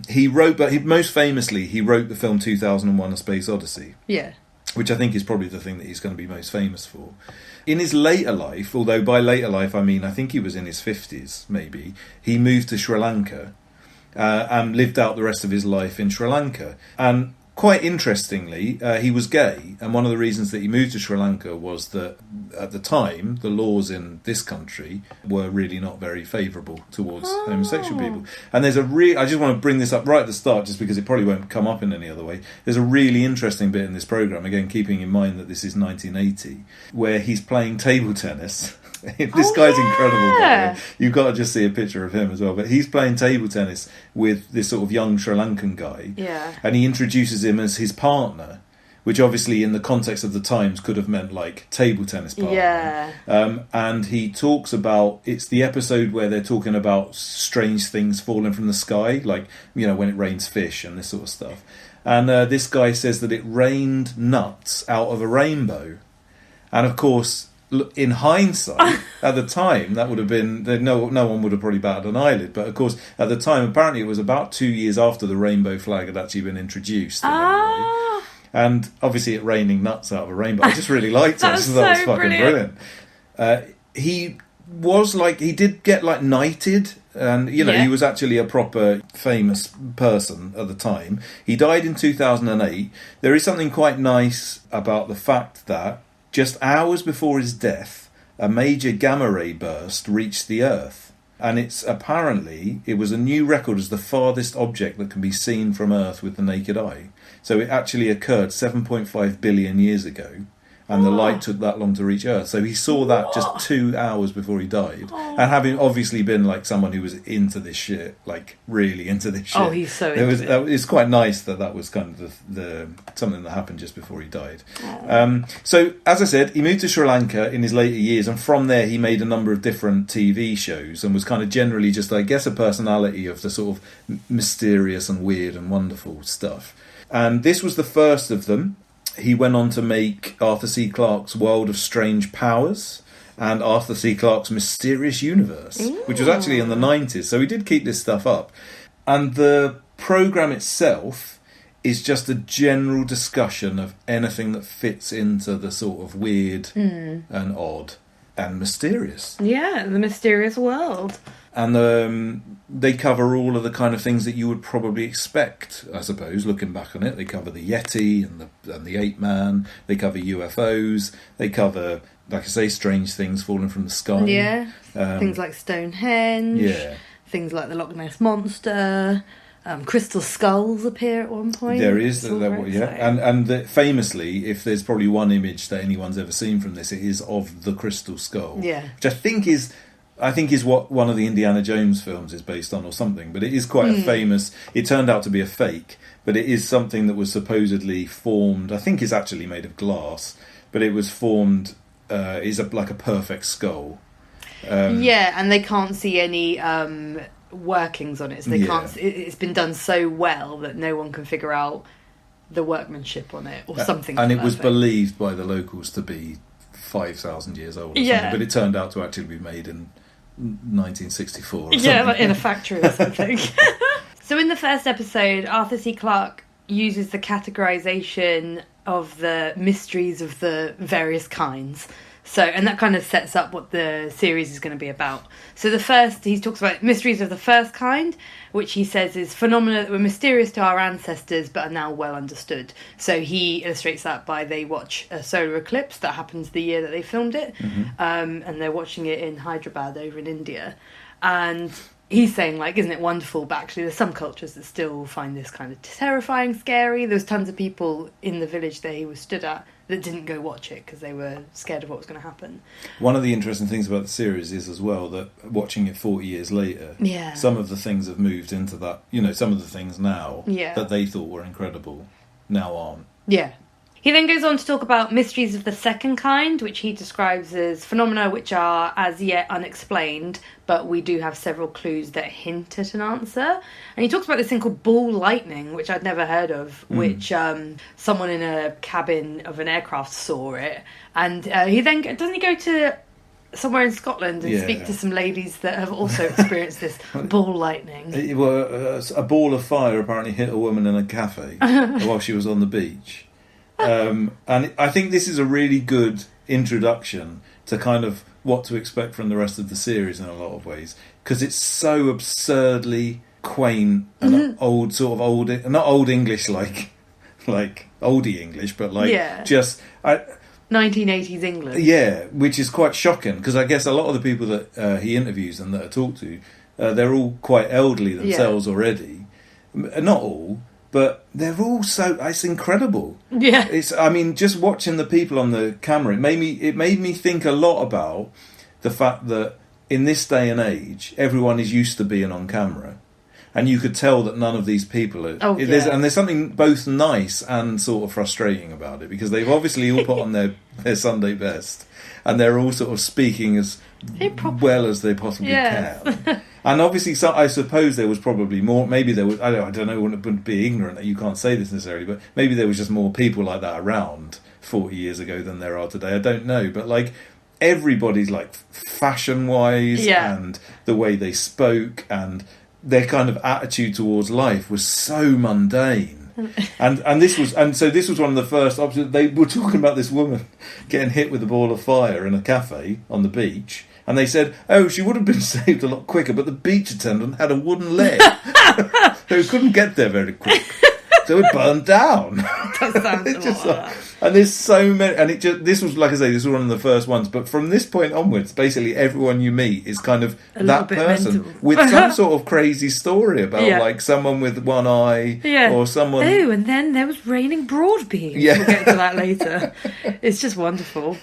He wrote most famously he wrote the film 2001: A Space Odyssey. Yeah. Which I think is probably the thing that he's going to be most famous for. In his later life, although by later life I mean I think he was in his 50s maybe, he moved to Sri Lanka and lived out the rest of his life in Sri Lanka. And quite interestingly, he was gay, and one of the reasons that he moved to Sri Lanka was that at the time the laws in this country were really not very favourable towards homosexual people. And there's I just want to bring this up right at the start, just because it probably won't come up in any other way. There's a really interesting bit in this programme, again keeping in mind that this is 1980, where he's playing table tennis. This guy's incredible, by the way. You've got to just see a picture of him as well. But he's playing table tennis with this sort of young Sri Lankan guy. Yeah. And he introduces him as his partner, which obviously in the context of the times could have meant like table tennis partner. Yeah. And he talks about, it's the episode where they're talking about strange things falling from the sky, like, you know, when it rains fish and this sort of stuff. And this guy says that it rained nuts out of a rainbow. And of course, in hindsight, at the time, that would have been no one would have probably batted an eyelid. But of course, at the time, apparently, it was about 2 years after the rainbow flag had actually been introduced. And obviously, it raining nuts out of a rainbow. I just really liked it. I just thought that was fucking brilliant. He did get like knighted, and you know he was actually a proper famous person at the time. He died in 2008. There is something quite nice about the fact that just hours before his death, a major gamma ray burst reached the Earth. And it was a new record as the farthest object that can be seen from Earth with the naked eye. So it actually occurred 7.5 billion years ago. and the light took that long to reach Earth. So he saw that just 2 hours before he died. And having obviously been like someone who was into this shit, like really into this shit. Oh, he's so into it. It's quite nice that was kind of the something that happened just before he died. So, as I said, he moved to Sri Lanka in his later years, and from there he made a number of different TV shows and was kind of generally just, I guess, a personality of the sort of mysterious and weird and wonderful stuff. And this was the first of them. He went on to make Arthur C. Clarke's World of Strange Powers and Arthur C. Clarke's Mysterious Universe, which was actually in the 90s. So he did keep this stuff up. And the programme itself is just a general discussion of anything that fits into the sort of weird and odd and mysterious. Yeah, the mysterious world. And they cover all of the kind of things that you would probably expect, I suppose, looking back on it. They cover the Yeti and the Ape Man. They cover UFOs. They cover, like I say, strange things falling from the sky. Yeah, things like Stonehenge. Yeah. Things like the Loch Ness Monster. Crystal skulls appear at one point. There is, Yeah. and famously, if there's probably one image that anyone's ever seen from this, it is of the crystal skull. Yeah. Which I think is what one of the Indiana Jones films is based on or something, but it is quite a famous... It turned out to be a fake, but it is something that was supposedly formed... I think it's actually made of glass, but it was formed... like a perfect skull. Yeah, and they can't see any workings on it, so they can't... It's been done so well that no one can figure out the workmanship on it or something. And it was believed by the locals to be 5,000 years old or something, but it turned out to actually be made in 1964 or something. Yeah, like in a factory or something. So in the first episode, Arthur C. Clarke uses the categorization of the mysteries of the various kinds. So, and that kind of sets up what the series is going to be about. So the first, he talks about mysteries of the first kind, which he says is phenomena that were mysterious to our ancestors but are now well understood. So he illustrates that by they watch a solar eclipse that happens the year that they filmed it, and they're watching it in Hyderabad over in India. And he's saying, like, isn't it wonderful? But actually there's some cultures that still find this kind of terrifying, scary. There was tons of people in the village that he was stood at that didn't go watch it because they were scared of what was going to happen. One of the interesting things about the series is as well that watching it 40 years later, some of the things have moved into that, some of the things now that they thought were incredible now aren't. Yeah. He then goes on to talk about mysteries of the second kind, which he describes as phenomena which are as yet unexplained, but we do have several clues that hint at an answer. And he talks about this thing called ball lightning, which I'd never heard of, which someone in a cabin of an aircraft saw it. And he then, doesn't he go to somewhere in Scotland and speak to some ladies that have also experienced this ball lightning? A ball of fire apparently hit a woman in a cafe while she was on the beach. And I think this is a really good introduction to kind of what to expect from the rest of the series in a lot of ways, because it's so absurdly quaint and old, not old English like oldie English, but just 1980s England. Yeah, which is quite shocking, because I guess a lot of the people that he interviews and that I talk to, they're all quite elderly themselves already. Not all. But they're all it's incredible. Yeah. Just watching the people on the camera, it made me think a lot about the fact that in this day and age, everyone is used to being on camera. And you could tell that none of these people are... And there's something both nice and sort of frustrating about it, because they've obviously all put on their Sunday best, and they're all sort of speaking as well as they possibly can. And obviously, I suppose there was probably more. Maybe there was. I don't know. Wouldn't be ignorant that you can't say this necessarily, but maybe there was just more people like that around 40 years ago than there are today. I don't know, but like everybody's like fashion-wise and the way they spoke and their kind of attitude towards life was so mundane. So this was one of the first options. They were talking about this woman getting hit with a ball of fire in a cafe on the beach. And they said, she would have been saved a lot quicker, but the beach attendant had a wooden leg. So he couldn't get there very quick. So it burned down. does sound a lot Just like like- that. and there's so many, and this was, like I say, this was one of the first ones, but from this point onwards, basically everyone you meet is kind of A that little bit person mental. with some sort of crazy story about Yeah. like someone with one eye or someone. Oh, and then there was raining broad beans. Yeah. We'll get to that later. It's just wonderful.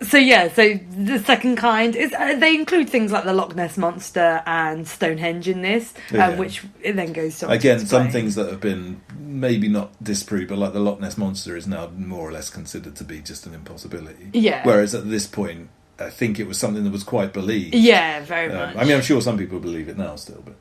So the second kind is they include things like the Loch Ness Monster and Stonehenge in this, Yeah. which it then goes to Again, explain. some things that have been maybe not disproved, but like the Loch Ness Monster is now more or less considered to be just an impossibility. Yeah. Whereas at this point, I think it was something that was quite believed. Yeah, very much. I mean, I'm sure some people believe it now still, but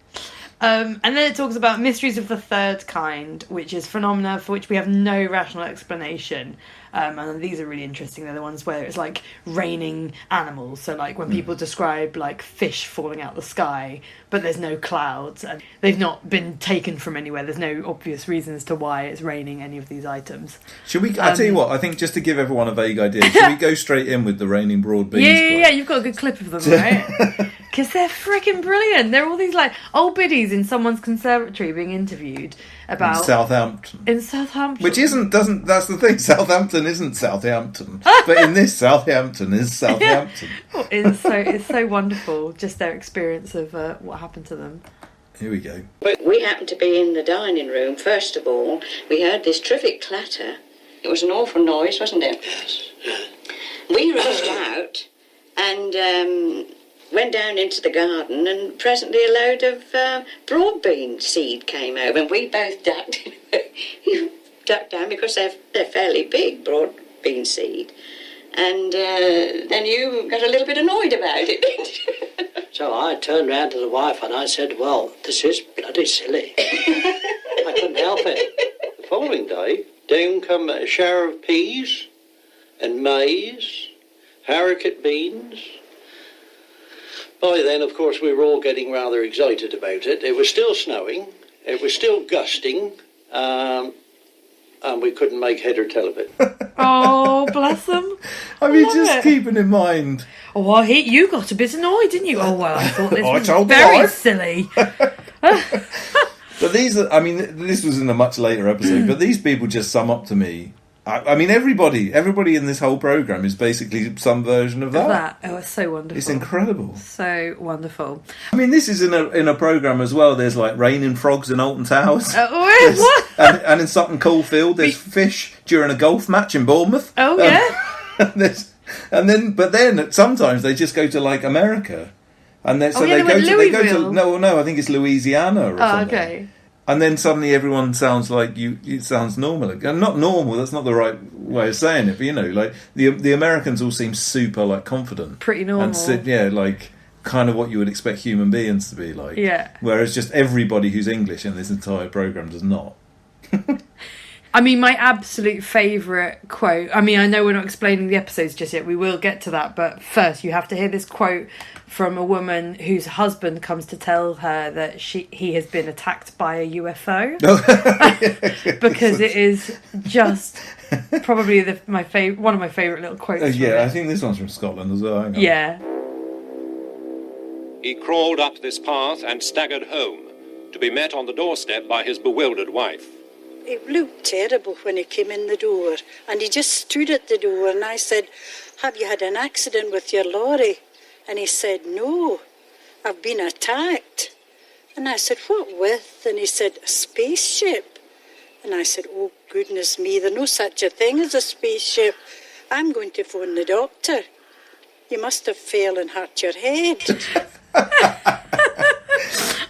And then it talks about mysteries of the third kind, which is phenomena for which we have no rational explanation. And these are really interesting. They're the ones where it's like raining animals. So like when people describe like fish falling out the sky, but there's no clouds and they've not been taken from anywhere. There's no obvious reasons to why it's raining any of these items. should we? I tell you what, I think just to give everyone a vague idea, should we go straight in with the raining broad beans? Yeah, quote? you've got a good clip of them, right? Because they're freaking brilliant. They're all these like old biddies in someone's conservatory being interviewed about In Southampton. in Southampton. Which doesn't, that's the thing, Southampton isn't Southampton. But in this, Southampton is Southampton. It's so wonderful, just their experience of what happened to them. Here we go. But we happened to be in the dining room. First of all, we heard this terrific clatter. It was an awful noise, wasn't it? Yes. We rushed out and went down into the garden, and presently a load of broad bean seed came over, and we both ducked. Ducked down because they're fairly big, broad bean seed. And then you got a little bit annoyed about it, didn't you? So I turned round to the wife and I said, well, this is bloody silly. I couldn't help it. The following day, down come a shower of peas and maize, haricot beans. By then, of course, we were all getting rather excited about it. It was still snowing, it was still gusting, and we couldn't make head or tail of it. Oh, bless them. I mean, love just it. keeping in mind. Oh, well, you got a bit annoyed, didn't you? Oh, well, I thought this I was told the very wife. silly. But these are, I mean, this was in a much later episode, but these people just sum up to me. I mean, everybody in this whole programme is basically some version of that. Oh, it's so wonderful. It's incredible. So wonderful. I mean, this is in a programme as well. There's like raining frogs in Alton Towers. What? And in Sutton Coldfield, there's fish during a golf match in Bournemouth. Oh, yeah. But then sometimes they just go to like America, and then so yeah, they they go went to Louisville. no, I think it's Louisiana or something. Okay. And then suddenly everyone sounds like it sounds normal. And not normal, that's not the right way of saying it, but you know, like the Americans all seem super like confident. Pretty normal. And like kind of what you would expect human beings to be like. Yeah. Whereas just everybody who's English in this entire programme does not. I mean, my absolute favourite quote. I mean, I know we're not explaining the episodes just yet. We will get to that. But first, you have to hear this quote from a woman whose husband comes to tell her that he has been attacked by a UFO. Because it is just probably one of my favourite little quotes. from Yeah, it. I think this one's from Scotland as well. Hang on. Yeah. He crawled up this path and staggered home, to be met on the doorstep by his bewildered wife. It looked terrible when he came in the door, and he just stood at the door, and I said, have you had an accident with your lorry? And he said, no, I've been attacked. And I said, what with? And he said, a spaceship. And I said, oh, goodness me, there's no such a thing as a spaceship. I'm going to phone the doctor. You must have fell and hurt your head.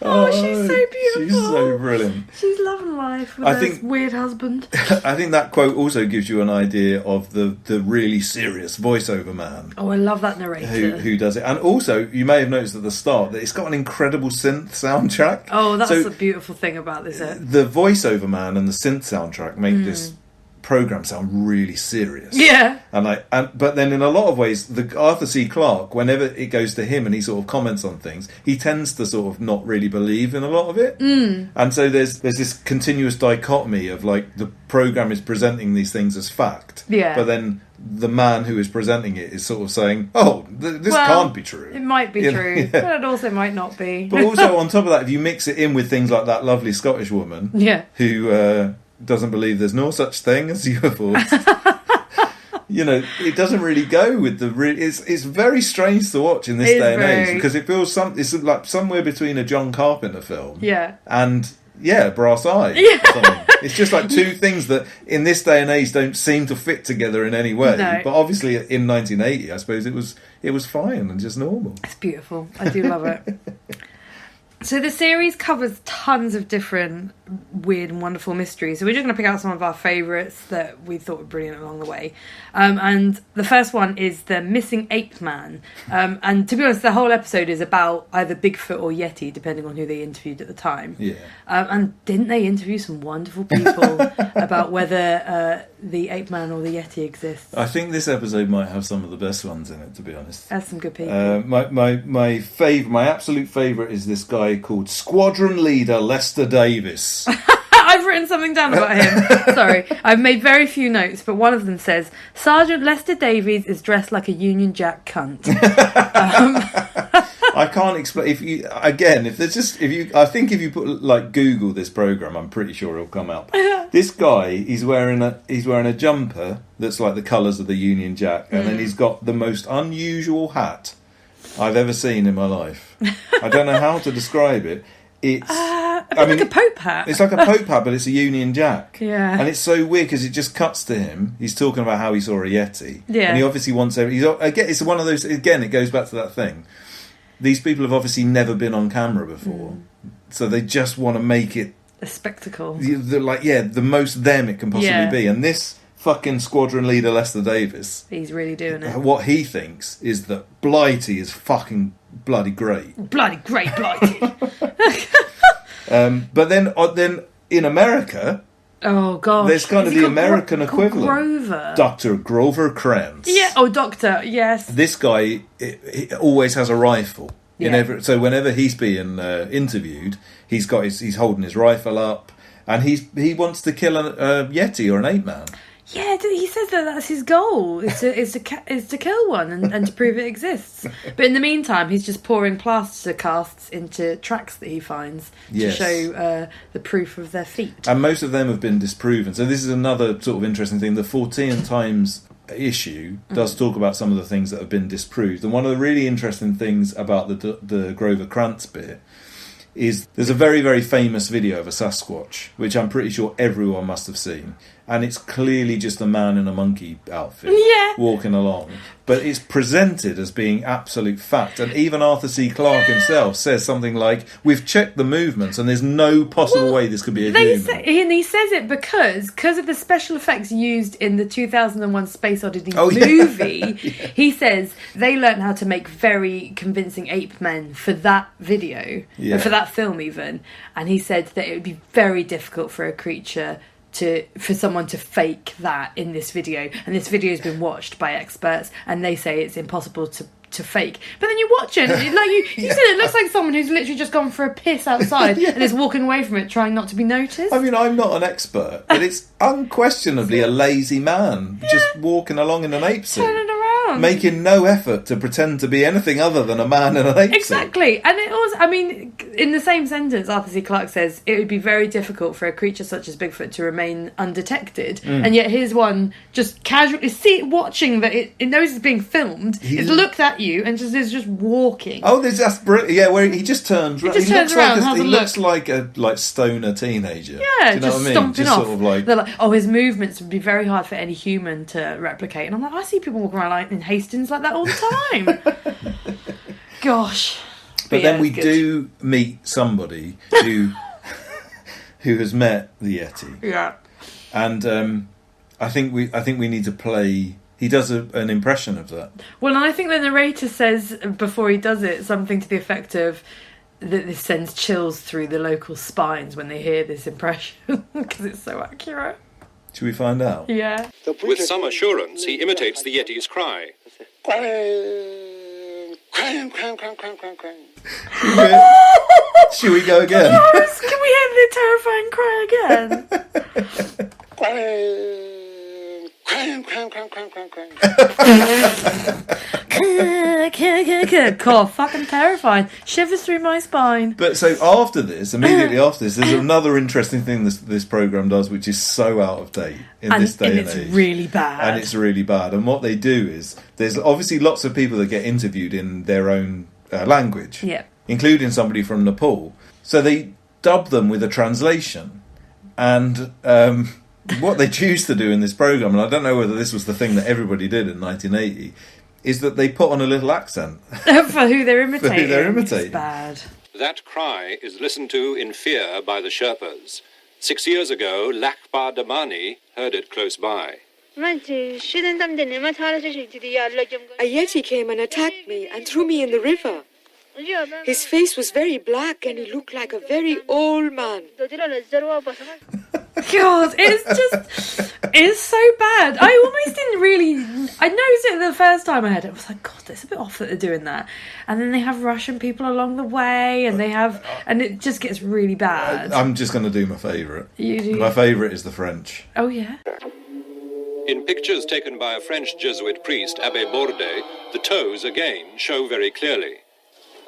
Oh, she's so beautiful. She's so brilliant. She's loving life with I her think- weird husband. I think that quote also gives you an idea of the really serious voiceover man Oh, I love that narrator. who does it. And also, you may have noticed at the start that it's got an incredible synth soundtrack. Oh, that's So the beautiful thing about this. the voiceover man and the synth soundtrack make this program sound really serious. Yeah. But then in a lot of ways, the Arthur C. Clarke, whenever it goes to him and he sort of comments on things, he tends to sort of not really believe in a lot of it. And so there's this continuous dichotomy of like the program is presenting these things as fact, Yeah. but then the man who is presenting it is sort of saying, "Oh, this Well, can't be true." It might be You know, true, yeah. but it also might not be. But also on top of that, if you mix it in with things like that lovely Scottish woman, Yeah. who doesn't believe there's no such thing as UFOs. It doesn't really go with the. It's very strange to watch in this day and age because it feels it's like somewhere between a John Carpenter film, and Brass Eye. Yeah. It's just like two things that in this day and age don't seem to fit together in any way. No. But obviously, in 1980, I suppose it was fine and just normal. It's beautiful. I do love it. So the series covers tons of different weird and wonderful mysteries. So we're just going to pick out some of our favourites that we thought were brilliant along the way. And the first one is the missing ape man. And to be honest, the whole episode is about either Bigfoot or Yeti, depending on who they interviewed at the time. Yeah. And didn't they interview some wonderful people about whether the ape man or the Yeti exists? I think this episode might have some of the best ones in it, to be honest. That's some good people. My absolute favourite is this guy called Squadron Leader Lester Davis. I've written something down about him. Sorry. I've made very few notes, but one of them says, Sergeant Lester Davies is dressed like a Union Jack cunt. I can't explain. If you put like Google this program, I'm pretty sure it'll come up. This guy, he's wearing a jumper that's like the colours of the Union Jack, and then he's got the most unusual hat I've ever seen in my life. I don't know how to describe it. It's like a Pope hat. It's like a Pope hat, but it's a Union Jack. Yeah. And it's so weird because it just cuts to him. He's talking about how he saw a Yeti. Yeah. And he obviously wants it's one of those, again, it goes back to that thing. These people have obviously never been on camera before. So they just want to make it a spectacle. The most them it can possibly be. And this fucking squadron leader, Lester Davis, he's really doing it. What he thinks is that Blighty is fucking bloody great. Bloody great, Blighty. But then in America, oh god, there's kind of the American equivalent. Grover. Dr. Grover Krantz. Yeah, doctor, yes. This guy he always has a rifle. Yeah. So whenever he's being interviewed, he's holding his rifle up, and he wants to kill a Yeti or an ape man. Yeah, he says that's his goal, is to kill one and to prove it exists. But in the meantime, he's just pouring plaster casts into tracks that he finds to show the proof of their feet. And most of them have been disproven. So this is another sort of interesting thing. The 14 Times issue does talk about some of the things that have been disproved. And one of the really interesting things about the Grover Krantz bit is there's a very, very famous video of a Sasquatch, which I'm pretty sure everyone must have seen. And it's clearly just a man in a monkey outfit walking along. But it's presented as being absolute fact. And even Arthur C. Clarke himself says something like, we've checked the movements and there's no possible way this could be a human. And he says it because of the special effects used in the 2001 Space Oddity movie. He says they learned how to make very convincing ape men for that video, and for that film even. And he said that it would be very difficult for a creature for someone to fake that in this video, and this video has been watched by experts and they say it's impossible to fake. But then you watch it, like you said, it looks like someone who's literally just gone for a piss outside and is walking away from it trying not to be noticed. I mean, I'm not an expert, but it's unquestionably a lazy man just walking along in an ape suit, turning around, making no effort to pretend to be anything other than a man in an ape suit. Exactly. And it also, I mean, in the same sentence, Arthur C. Clarke says it would be very difficult for a creature such as Bigfoot to remain undetected, and yet here's one just casually watching that it knows it's being filmed. It's looked at you and is just walking. Oh, that's brilliant. Yeah, where he just turns around. He looks like a stoner teenager. Yeah, do you know just what I mean? stomping just off. Sort of like... They're like, his movements would be very hard for any human to replicate. And I'm like, I see people walking around like in Hastings like that all the time. Gosh. But then we do meet somebody who has met the Yeti. Yeah. And I think we need to play. He does an impression of that. Well, and I think the narrator says before he does it something to the effect of that this sends chills through the local spines when they hear this impression because it's so accurate. Should we find out? Yeah. With some assurance, he imitates the Yeti's cry. Should we go again? Yes, can we hear the terrifying cry again? God, fucking terrifying. Shivers through my spine. But so immediately after this, there's another interesting thing this program does, which is so out of date in this day and age. And it's really bad. And it's really bad. And what they do is, there's obviously lots of people that get interviewed in their own language, including somebody from Nepal. So they dub them with a translation. And what they choose to do in this program, and I don't know whether this was the thing that everybody did in 1980, is that they put on a little accent for who they're imitating. It's bad. That cry is listened to in fear by the Sherpas. 6 years ago, Lakpa Damani heard it close by. A yeti came and attacked me and threw me in the river. His face was very black and he looked like a very old man. God, it's so bad. I almost didn't really... I noticed it the first time I heard it. I was like, God, that's a bit off that they're doing that. And then they have Russian people along the way, and and it just gets really bad. I'm just going to do my favourite. You do? My favourite is the French. Oh, yeah? In pictures taken by a French Jesuit priest, Abbé Bourdet, the toes again show very clearly.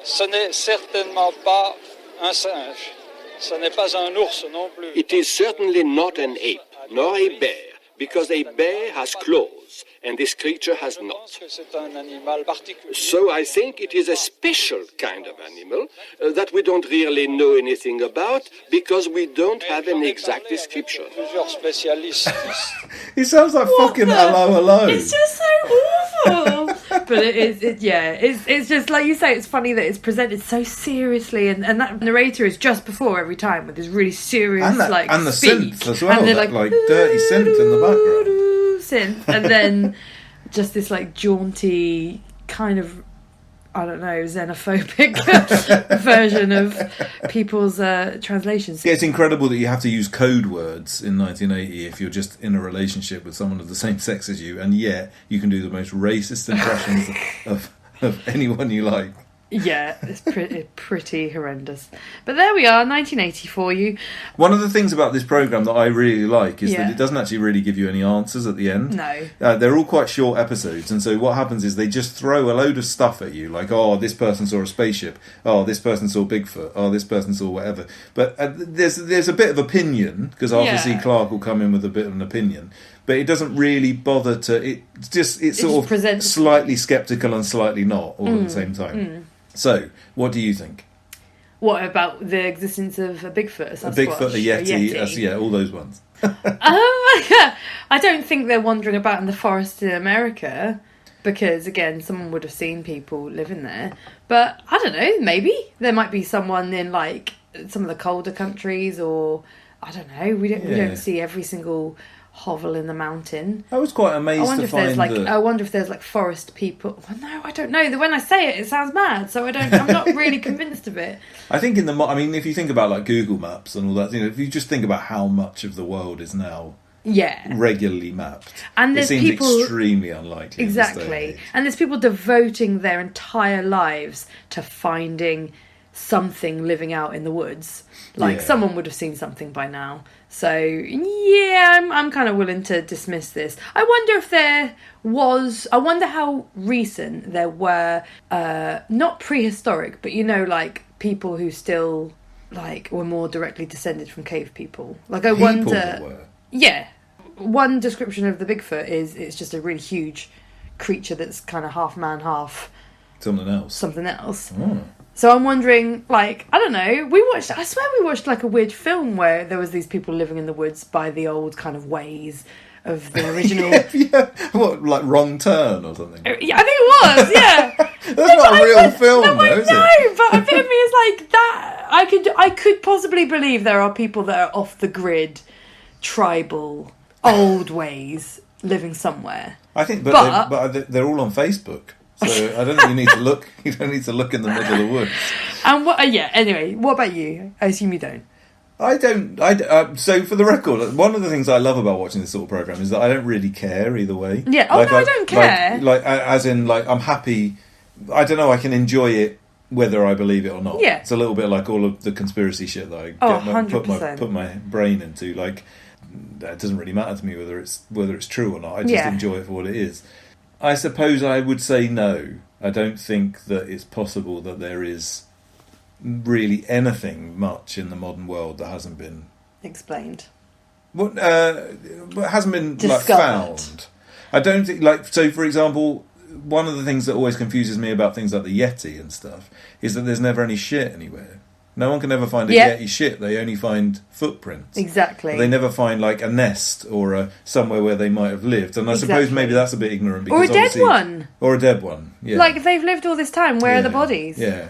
Ce n'est certainement pas un singe. Ce n'est pas un ours non plus. It is certainly not an ape, nor a bear, because a bear has claws, and this creature has not. So I think it is a special kind of animal that we don't really know anything about, because we don't have an exact description. He sounds like fucking hello. It's just so awful. But it's just like you say, it's funny that it's presented so seriously, and that narrator is just before every time with this really serious and the speech. Synth as well, and that like dirty synth in the background. And then just this like jaunty kind of, I don't know, xenophobic version of people's translations. Yeah, it's incredible that you have to use code words in 1980 if you're just in a relationship with someone of the same sex as you, and yet you can do the most racist impressions of anyone you like. Yeah, it's pretty horrendous. But there we are, 1980 for you. One of the things about this programme that I really like is that it doesn't actually really give you any answers at the end. No. They're all quite short episodes, and so what happens is they just throw a load of stuff at you, like, oh, this person saw a spaceship, oh, this person saw Bigfoot, oh, this person saw whatever. But there's a bit of opinion, because obviously Clarke will come in with a bit of an opinion. But it doesn't really bother to... It's sort of slightly sceptical and slightly not, all at the same time. Mm. So, what do you think? What about the existence of a Bigfoot, a Bigfoot, a Yeti, all those ones. I don't think they're wandering about in the forest in America, because, again, someone would have seen people living there. But, I don't know, maybe. There might be someone in, like, some of the colder countries, or, I don't know, we don't see every single hovel in the mountain. I was quite amazed to find I wonder if there's like forest people. Well, no, I don't know. When I say it sounds mad, so I'm not really convinced of it. I think if you think about like Google Maps and all that, if you just think about how much of the world is now regularly mapped, and there's it seems people extremely unlikely. Exactly, and there's people devoting their entire lives to finding something living out in the woods. Like someone would have seen something by now. So I'm kind of willing to dismiss this. I wonder how recent there were, not prehistoric, but like people who still like were more directly descended from cave people. Like I wonder. Yeah, one description of the Bigfoot is it's just a really huge creature that's kind of half man, half something else. Oh. So I'm wondering, like, I don't know, I swear we watched like a weird film where there was these people living in the woods by the old kind of ways of the original... What, like Wrong Turn or something? Yeah, I think it was, yeah. That's not a real film, though, is it? No, but a bit of me is like, that, I could possibly believe there are people that are off the grid, tribal, old ways, living somewhere. I think, but they're all on Facebook. So I don't think you need to look. You don't need to look in the middle of the woods. And anyway, what about you? I assume you don't. I don't. So for the record, one of the things I love about watching this sort of program is that I don't really care either way. Yeah. Oh, I don't care. As in, I'm happy. I don't know. I can enjoy it whether I believe it or not. Yeah. It's a little bit like all of the conspiracy shit that I put my brain into. Like, it doesn't really matter to me whether it's true or not. I just enjoy it for what it is. I suppose I would say no. I don't think that it's possible that there is really anything much in the modern world that hasn't been explained. What hasn't been discovered. Found. I don't think so. For example, one of the things that always confuses me about things like the Yeti and stuff is that there's never any shit anywhere. No one can ever find a Yeti shit. They only find footprints. Exactly. They never find like a nest or somewhere where they might have lived. And I suppose maybe that's a bit ignorant. Because or a dead one. Or a dead one. Yeah. Like if they've lived all this time, where are the bodies? Yeah.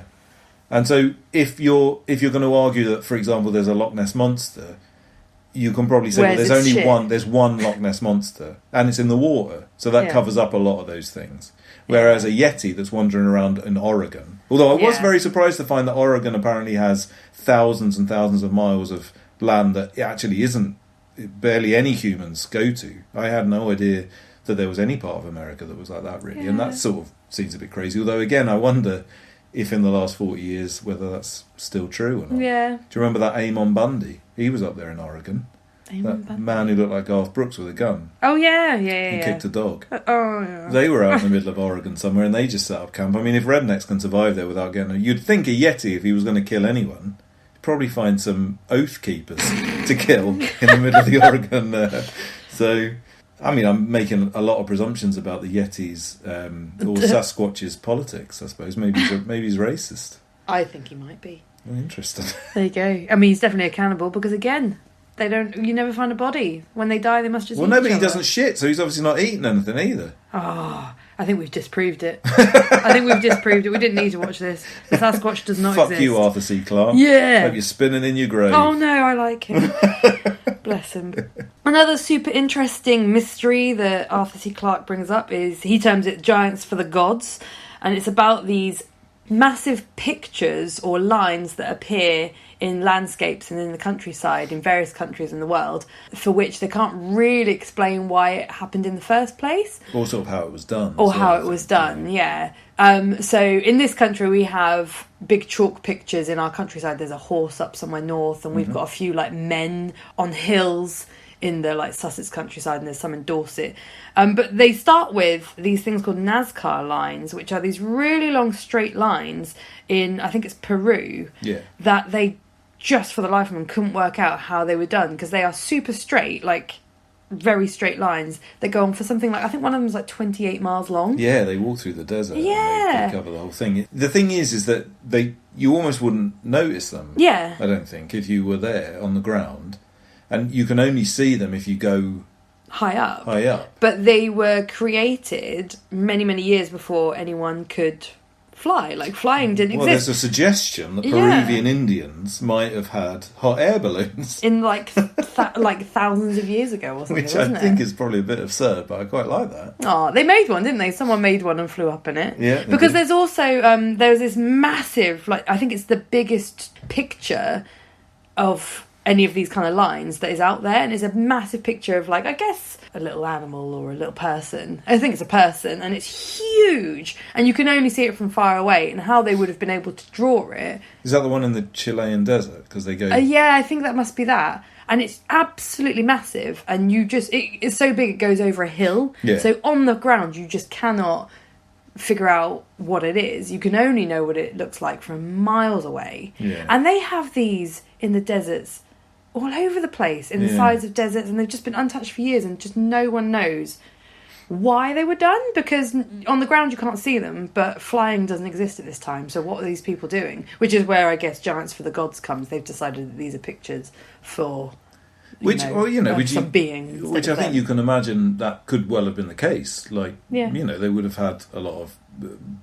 And so if you're going to argue that, for example, there's a Loch Ness monster, you can probably say well, there's only one. There's one Loch Ness monster, and it's in the water, so that covers up a lot of those things. Whereas a Yeti that's wandering around in Oregon, although I was very surprised to find that Oregon apparently has thousands and thousands of miles of land that actually isn't barely any humans go to. I had no idea that there was any part of America that was like that, really, and that sort of seems a bit crazy. Although again, I wonder if in the last 40 years whether that's still true or not. Yeah. Do you remember that Amon Bundy? He was up there in Oregon. That man who looked like Garth Brooks with a gun. Oh, yeah. He kicked a dog. Oh, yeah. They were out in the middle of Oregon somewhere and they just set up camp. I mean, if rednecks can survive there without getting... You'd think a Yeti, if he was going to kill anyone, he'd probably find some oath keepers to kill in the middle of the Oregon. So, I mean, I'm making a lot of presumptions about the Yeti's or Sasquatch's politics, I suppose. Maybe he's racist. I think he might be. Interesting. There you go. I mean, he's definitely a cannibal because, again, you never find a body. When they die, they must just eat no, but each he other. doesn't shit, so he's obviously not eating anything either. Oh, I think we've disproved it. I think we've disproved it. We didn't need to watch this. The Sasquatch does not exist. Fuck you, Arthur C. Clarke. Yeah. Hope you're spinning in your grave. Oh, no, I like him. Bless him. Another super interesting mystery that Arthur C. Clarke brings up is, he terms it Giants for the Gods, and it's about these massive pictures or lines that appear in landscapes and in the countryside in various countries in the world, for which they can't really explain why it happened in the first place. Or sort of how it was done. Or how it was done, yeah. So in this country we have big chalk pictures in our countryside. There's a horse up somewhere north, and we've got a few like men on hills in the like Sussex countryside, and there's some in Dorset. But they start with these things called Nazca lines, which are these really long straight lines in, I think it's Peru, that they just for the life of them couldn't work out how they were done, because they are super straight, like very straight lines that go on for something like, I think one of them is like 28 miles long. Yeah, they walk through the desert. Yeah. And they cover the whole thing. The thing is that you almost wouldn't notice them. Yeah. I don't think, if you were there on the ground. And you can only see them if you go high up. High up. But they were created many, many years before anyone could fly. Like, flying didn't exist. Well, there's a suggestion that Peruvian Indians might have had hot air balloons. In, like, thousands of years ago or something, which I think is probably a bit absurd, but I quite like that. Oh, they made one, didn't they? Someone made one and flew up in it. Yeah. Because there's also, there's this massive, like, I think it's the biggest picture of any of these kind of lines that is out there, and it's a massive picture of, like, I guess a little animal or a little person. I think it's a person, and it's huge, and you can only see it from far away. And how they would have been able to draw it, is that the one in the Chilean desert? Because they go yeah, I think that must be that. And it's absolutely massive, and you just it's so big it goes over a hill. So on the ground you just cannot figure out what it is. You can only know what it looks like from miles away. And they have these in the deserts all over the place, in the sides of deserts, and they've just been untouched for years, and just no one knows why they were done, because on the ground you can't see them, but flying doesn't exist at this time. So what are these people doing? Which is where I guess Giants for the Gods comes. They've decided that these are pictures for some being, which I think you can imagine that could well have been the case. Like, they would have had a lot of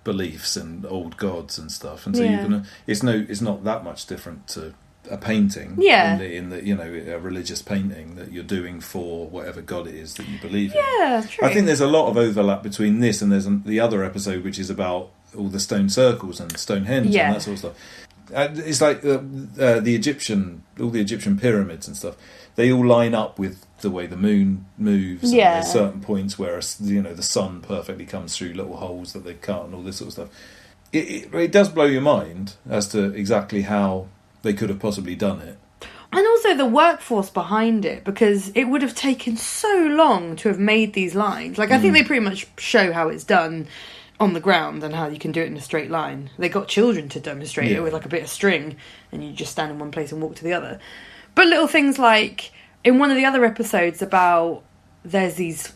beliefs in old gods and stuff, and so it's not that much different to a painting in the a religious painting that you're doing for whatever god it is that you believe in. True. I think there's a lot of overlap between this and there's the other episode which is about all the stone circles and Stonehenge and that sort of stuff. It's like the Egyptian pyramids and stuff. They all line up with the way the moon moves. Yeah. And there's certain points where the sun perfectly comes through little holes that they've cut and all this sort of stuff. It does blow your mind as to exactly how they could have possibly done it. And also the workforce behind it, because it would have taken so long to have made these lines. Like, I think they pretty much show how it's done on the ground and how you can do it in a straight line. They got children to demonstrate it with like a bit of string, and you just stand in one place and walk to the other. But little things like, in one of the other episodes about, there's these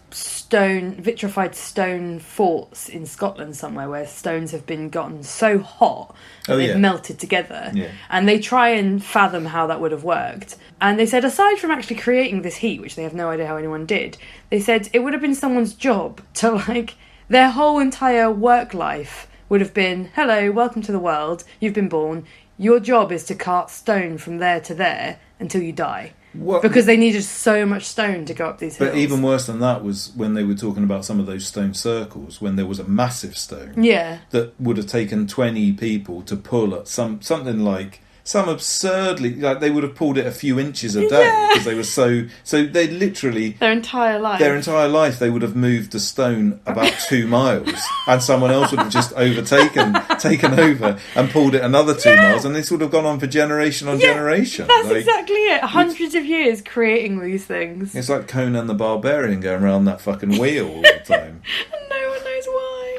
vitrified stone forts in Scotland somewhere where stones have been gotten so hot that they've melted together. Yeah. And they try and fathom how that would have worked. And they said, aside from actually creating this heat, which they have no idea how anyone did, they said it would have been someone's job to, like, their whole entire work life would have been, hello, welcome to the world, you've been born, your job is to cart stone from there to there until you die. What? Because they needed so much stone to go up these hills. But even worse than that was when they were talking about some of those stone circles, when there was a massive stone that would have taken 20 people to pull at something like some absurdly, like they would have pulled it a few inches a day because they were so they literally their entire life they would have moved the stone about 2 miles, and someone else would have just taken over and pulled it another 2 miles, and this would have gone on for generation on generation. That's exactly it. Hundreds of years creating these things. It's like Conan the Barbarian going around that fucking wheel all the time. And no one knows why.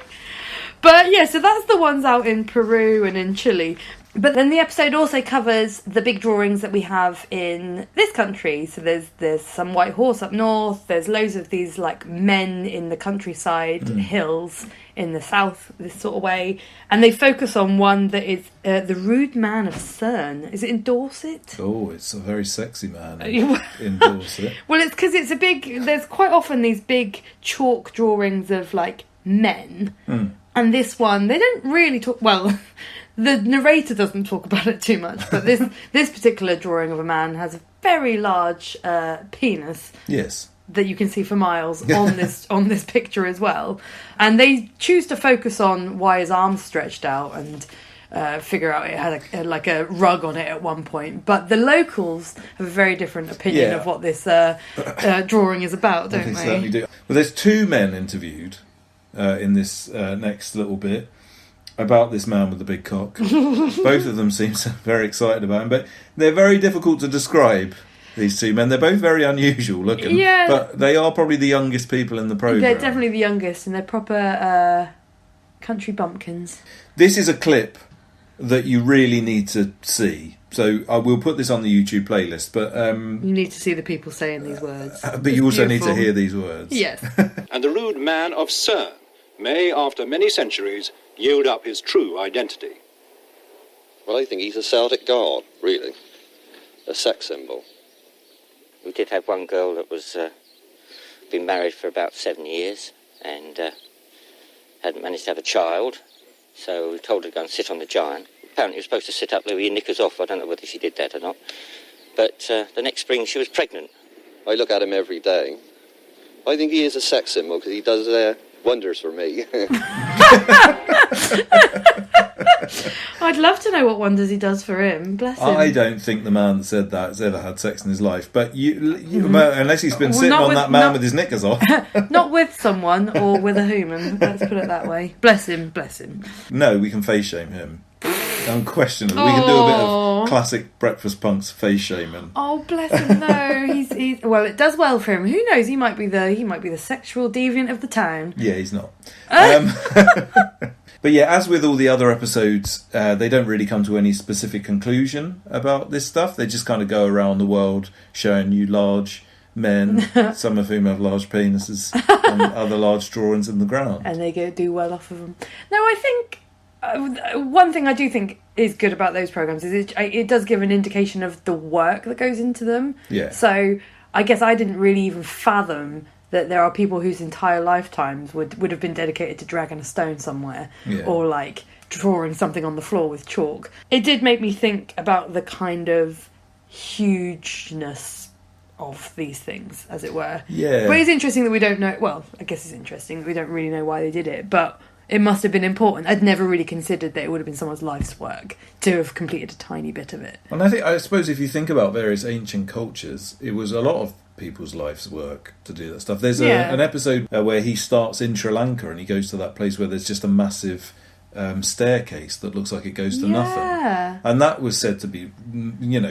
But yeah, so that's the ones out in Peru and in Chile. But then the episode also covers the big drawings that we have in this country. So there's some white horse up north. There's loads of these like men in the countryside, hills in the south, this sort of way. And they focus on one that is the rude man of Cern. Is it in Dorset? Oh, it's a very sexy man in Dorset. Well, it's because it's a big... There's quite often these big chalk drawings of like men. And this one, they don't really talk... Well... The narrator doesn't talk about it too much, but this particular drawing of a man has a very large penis. Yes. That you can see for miles on this picture as well. And they choose to focus on why his arms stretched out and figure out it had like a rug on it at one point. But the locals have a very different opinion of what this drawing is about, don't they? They certainly do. Well, there's 2 men interviewed in this next little bit about this man with the big cock. Both of them seem very excited about him, but they're very difficult to describe, these 2 men. They're both very unusual looking, but they are probably the youngest people in the programme. They're definitely the youngest, and they're proper country bumpkins. This is a clip that you really need to see. So I will put this on the YouTube playlist, but... you need to see the people saying these words. But you also need to hear these words. Yes. And the rude man of Cern may, after many centuries, yield up his true identity. Well, I think he's a Celtic god, really. A sex symbol. We did have one girl that was been married for about 7 years and hadn't managed to have a child, so we told her to go and sit on the giant. Apparently, you were supposed to sit up there with your knickers off. I don't know whether she did that or not. But the next spring, she was pregnant. I look at him every day. I think he is a sex symbol because he does wonders for me. I'd love to know what wonders he does for him. Bless him. I don't think the man that said that has ever had sex in his life. But unless he's been sitting on that man with his knickers off. Not with someone or with a human. Let's put it that way. Bless him, bless him. No, we can face shame him. Unquestionably. We can do a bit of classic Breakfast Punks face shaming. Oh, bless him. No, he's well, it does well for him. Who knows? He might be the sexual deviant of the town. Yeah, he's not. But yeah, as with all the other episodes, they don't really come to any specific conclusion about this stuff. They just kind of go around the world showing you large men, some of whom have large penises, and other large drawings in the ground. And they do well off of them. No, I think one thing I do think is good about those programmes is it does give an indication of the work that goes into them. Yeah. So I guess I didn't really even fathom that there are people whose entire lifetimes would have been dedicated to dragging a stone somewhere or like drawing something on the floor with chalk. It did make me think about the kind of hugeness of these things, as it were. Yeah. But it's interesting that we don't know... Well, I guess it's interesting that we don't really know why they did it, but it must have been important. I'd never really considered that it would have been someone's life's work to have completed a tiny bit of it. And I suppose if you think about various ancient cultures, it was a lot of people's life's work to do that stuff. There's an episode where he starts in Sri Lanka and he goes to that place where there's just a massive staircase that looks like it goes to Yeah. nothing. And that was said to be,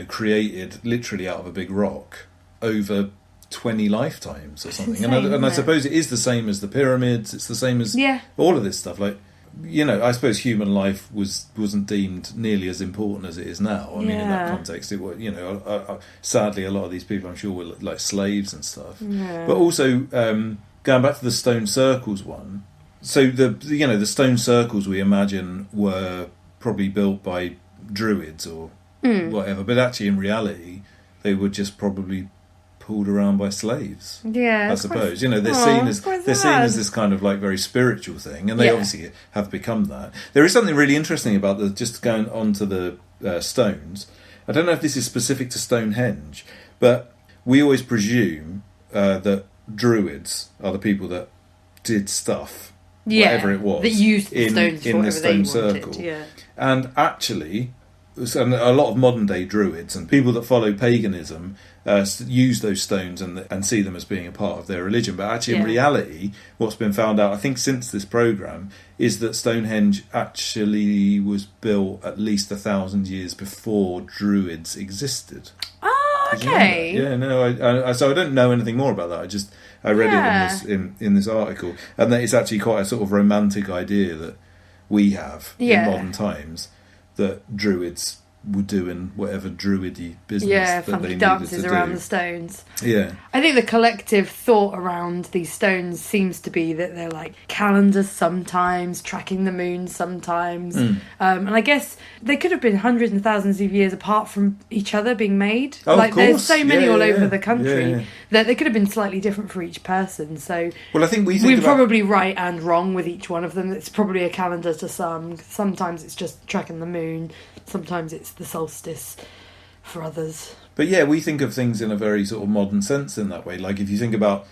created literally out of a big rock over 20 lifetimes or something. insane, and I isn't it? suppose it is the same as the pyramids. It's the same as all of this stuff. Like, I suppose human life wasn't deemed nearly as important as it is now. I mean, in that context, it was, sadly, a lot of these people, I'm sure, were like slaves and stuff. Yeah. But also, going back to the stone circles one, so the stone circles we imagine were probably built by druids or whatever, but actually in reality, they were just probably pulled around by slaves. Yeah, I suppose they're seen as this kind of like very spiritual thing, and they obviously have become that. There is something really interesting about just going on to the stones. I don't know if this is specific to Stonehenge, but we always presume that druids are the people that did stuff, whatever it was, that used the stones in for the stone they circle. wanted, yeah. And actually, and a lot of modern day druids and people that follow paganism use those stones and see them as being a part of their religion. But actually, in reality, what's been found out, I think, since this programme, is that Stonehenge actually was built at least 1,000 years before druids existed. Oh, okay. Yeah, no, so I don't know anything more about that. I read it in this article, and that it's actually quite a sort of romantic idea that we have in modern times, that druids were doing whatever druidy business that they needed dances to around do. the stones. Yeah. I think the collective thought around these stones seems to be that they're like calendars sometimes, tracking the moon sometimes. And I guess they could have been hundreds and thousands of years apart from each other being made. Oh, like of course. there's so many all over the Yeah, country yeah. that they could have been slightly different for each person. So Well, I think we're probably right and wrong with each one of them. It's probably a calendar to some. Sometimes it's just tracking the moon. Sometimes it's the solstice for others. But yeah, we think of things in a very sort of modern sense in that way. Like if you think about,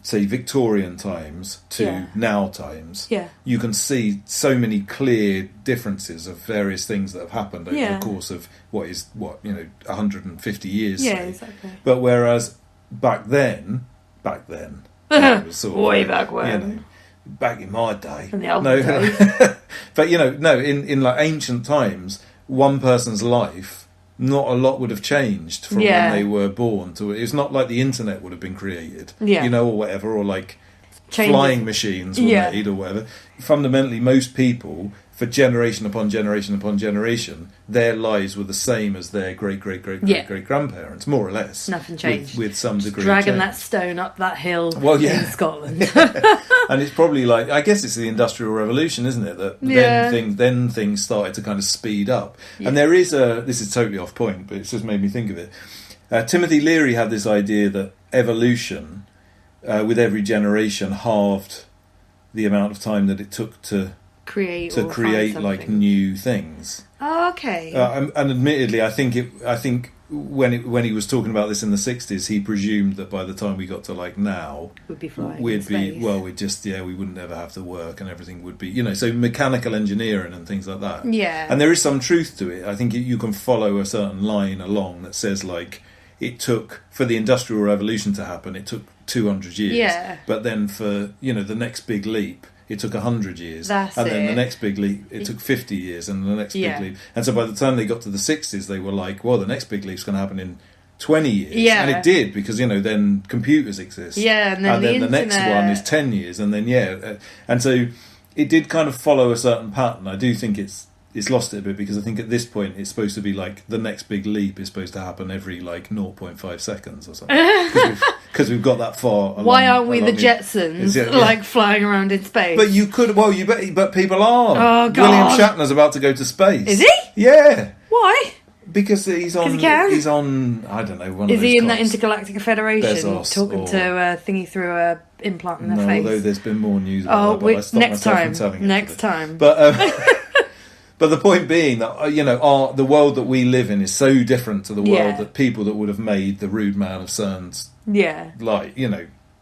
say, Victorian times to now times, you can see so many clear differences of various things that have happened over the course of 150 years. Yeah, say. exactly. But whereas back then, it was sort of way like, back when. Back in my day. In the olden days. But in like ancient times, one person's life, not a lot would have changed from when they were born to it. It's not like the internet would have been created, or whatever, or like flying machines were made or whatever. Fundamentally, most people, for generation upon generation upon generation, their lives were the same as their great grandparents, more or less. Nothing changed. With some degree dragging of change. that stone up that hill in Scotland. And it's probably like, I guess it's the Industrial Revolution, isn't it? That then things started to kind of speed up. Yeah. And there is this is totally off point, but it's just made me think of it. Timothy Leary had this idea that evolution, with every generation, halved the amount of time that it took to create like new things. Oh, okay. And admittedly, I think when he was talking about this in the 60s, he presumed that by the time we got to like now, we'd be flying. We wouldn't ever have to work, and everything would be, so mechanical engineering and things like that. Yeah. And there is some truth to it. I think you can follow a certain line along that says like, it took for the Industrial Revolution to happen, it took 200 years. Yeah. But then for the next big leap, it took 100 years. Then the next big leap, it took 50 years, and the next big leap. And so by the time they got to the 60s, they were like, well, the next big leap's going to happen in 20 years. Yeah. And it did, because, then computers exist. Yeah, and then the next one is 10 years, and then, and so it did kind of follow a certain pattern. I do think it's lost it a bit, because I think at this point it's supposed to be like the next big leap is supposed to happen every like 0.5 seconds or something, because we've got that far along. Why aren't we the Jetsons like flying around in space? But you could, but people are. Oh, God. William Shatner's about to go to space. Is he? Yeah. Why? Because he's on. He can? He's on. I don't know. One is of those he in cocks. that Intergalactic Federation Bezos talking to a thingy through a implant in their face? Although there's been more news about that, but I stopped myself from telling it. Next time. But. But the point being that, the world that we live in is so different to the world that people that would have made the Rude Man of CERN's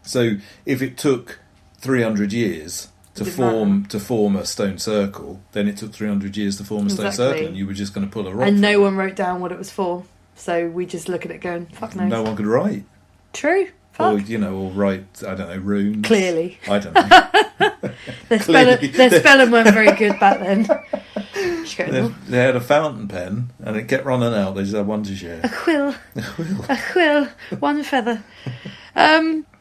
So if it took 300 years to form a stone circle, then it took 300 years to form a stone circle, and you were just going to pull a rock. And no one wrote down what it was for, so we just look at it going, fuck knows. No one could write. True. Fuck. Or write, I don't know, runes. Clearly. I don't know. Their spelling weren't very good back then. They had a fountain pen, and it kept running out. They just had one to share. A quill. A quill. One feather.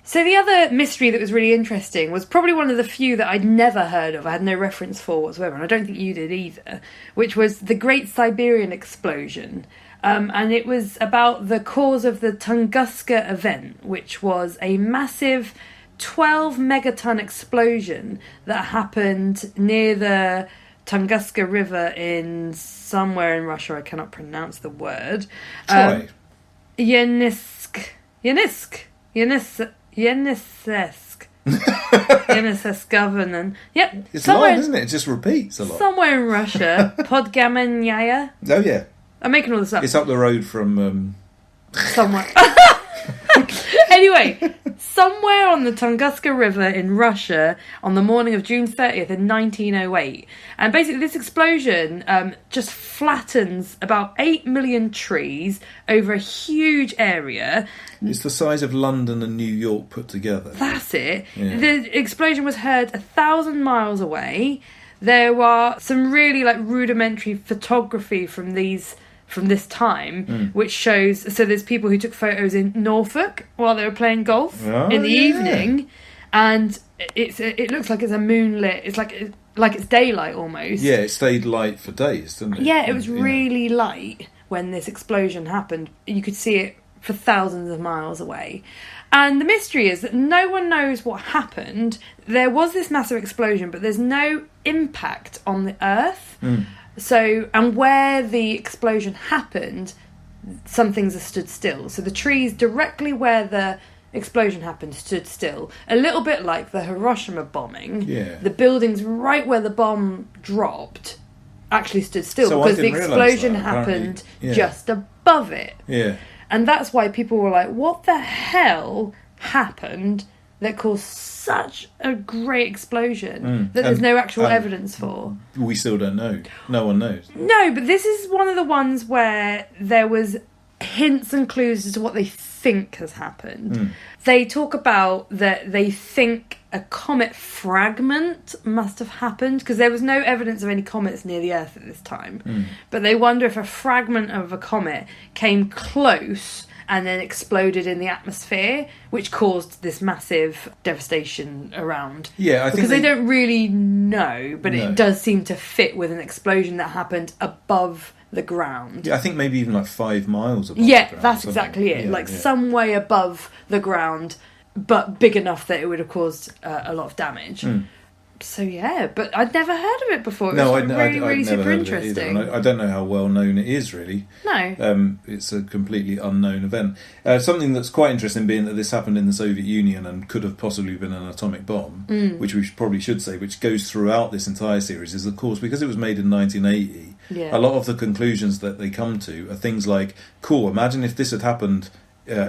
So the other mystery that was really interesting was probably one of the few that I'd never heard of. I had no reference for whatsoever, and I don't think you did either, which was the Great Siberian Explosion. And it was about the cause of the Tunguska event, which was a massive 12 megaton explosion that happened near the Tunguska River in somewhere in Russia. I cannot pronounce the word. Yenisk. Yenissesk governor. Yep. It's long, isn't it? It just repeats a lot. Somewhere in Russia. Podgamenyaya. Oh, yeah. I'm making all this up. It's up the road from... Somewhere. Anyway, somewhere on the Tunguska River in Russia on the morning of June 30th in 1908. And basically this explosion just flattens about 8 million trees over a huge area. It's the size of London and New York put together. That's it. Yeah. The explosion was heard 1,000 miles away. There were some really rudimentary photography from this time, which shows... So there's people who took photos in Norfolk while they were playing golf in the evening, and it looks like it's a moonlit... It's like it's daylight almost. Yeah, it stayed light for days, didn't it? Yeah, it was really light when this explosion happened. You could see it for thousands of miles away. And the mystery is that no one knows what happened. There was this massive explosion, but there's no impact on the Earth. So, and where the explosion happened, some things are stood still. So the trees directly where the explosion happened stood still. A little bit like the Hiroshima bombing. Yeah. The buildings right where the bomb dropped actually stood still So because the explosion happened just above it. Yeah. And that's why people were like, what the hell happened that caused such a great explosion that there's no actual evidence for? We still don't know. No one knows. No, but this is one of the ones where there was hints and clues as to what they think has happened. They talk about that they think a comet fragment must have happened because there was no evidence of any comets near the Earth at this time. But they wonder if a fragment of a comet came close and then exploded in the atmosphere, which caused this massive devastation around. Yeah, I think because they don't really know, but it does seem to fit with an explosion that happened above the ground. Yeah, I think maybe even 5 miles above. Yeah, the ground, that's exactly it. Yeah, some way above the ground, but big enough that it would have caused a lot of damage. So yeah, but I'd never heard of it before. It was really super interesting. I don't know how well known it is, really. No. It's a completely unknown event. Something that's quite interesting, being that this happened in the Soviet Union and could have possibly been an atomic bomb, which we probably should say, which goes throughout this entire series, is of course because it was made in 1980. Yeah. A lot of the conclusions that they come to are things like, cool, imagine if this had happened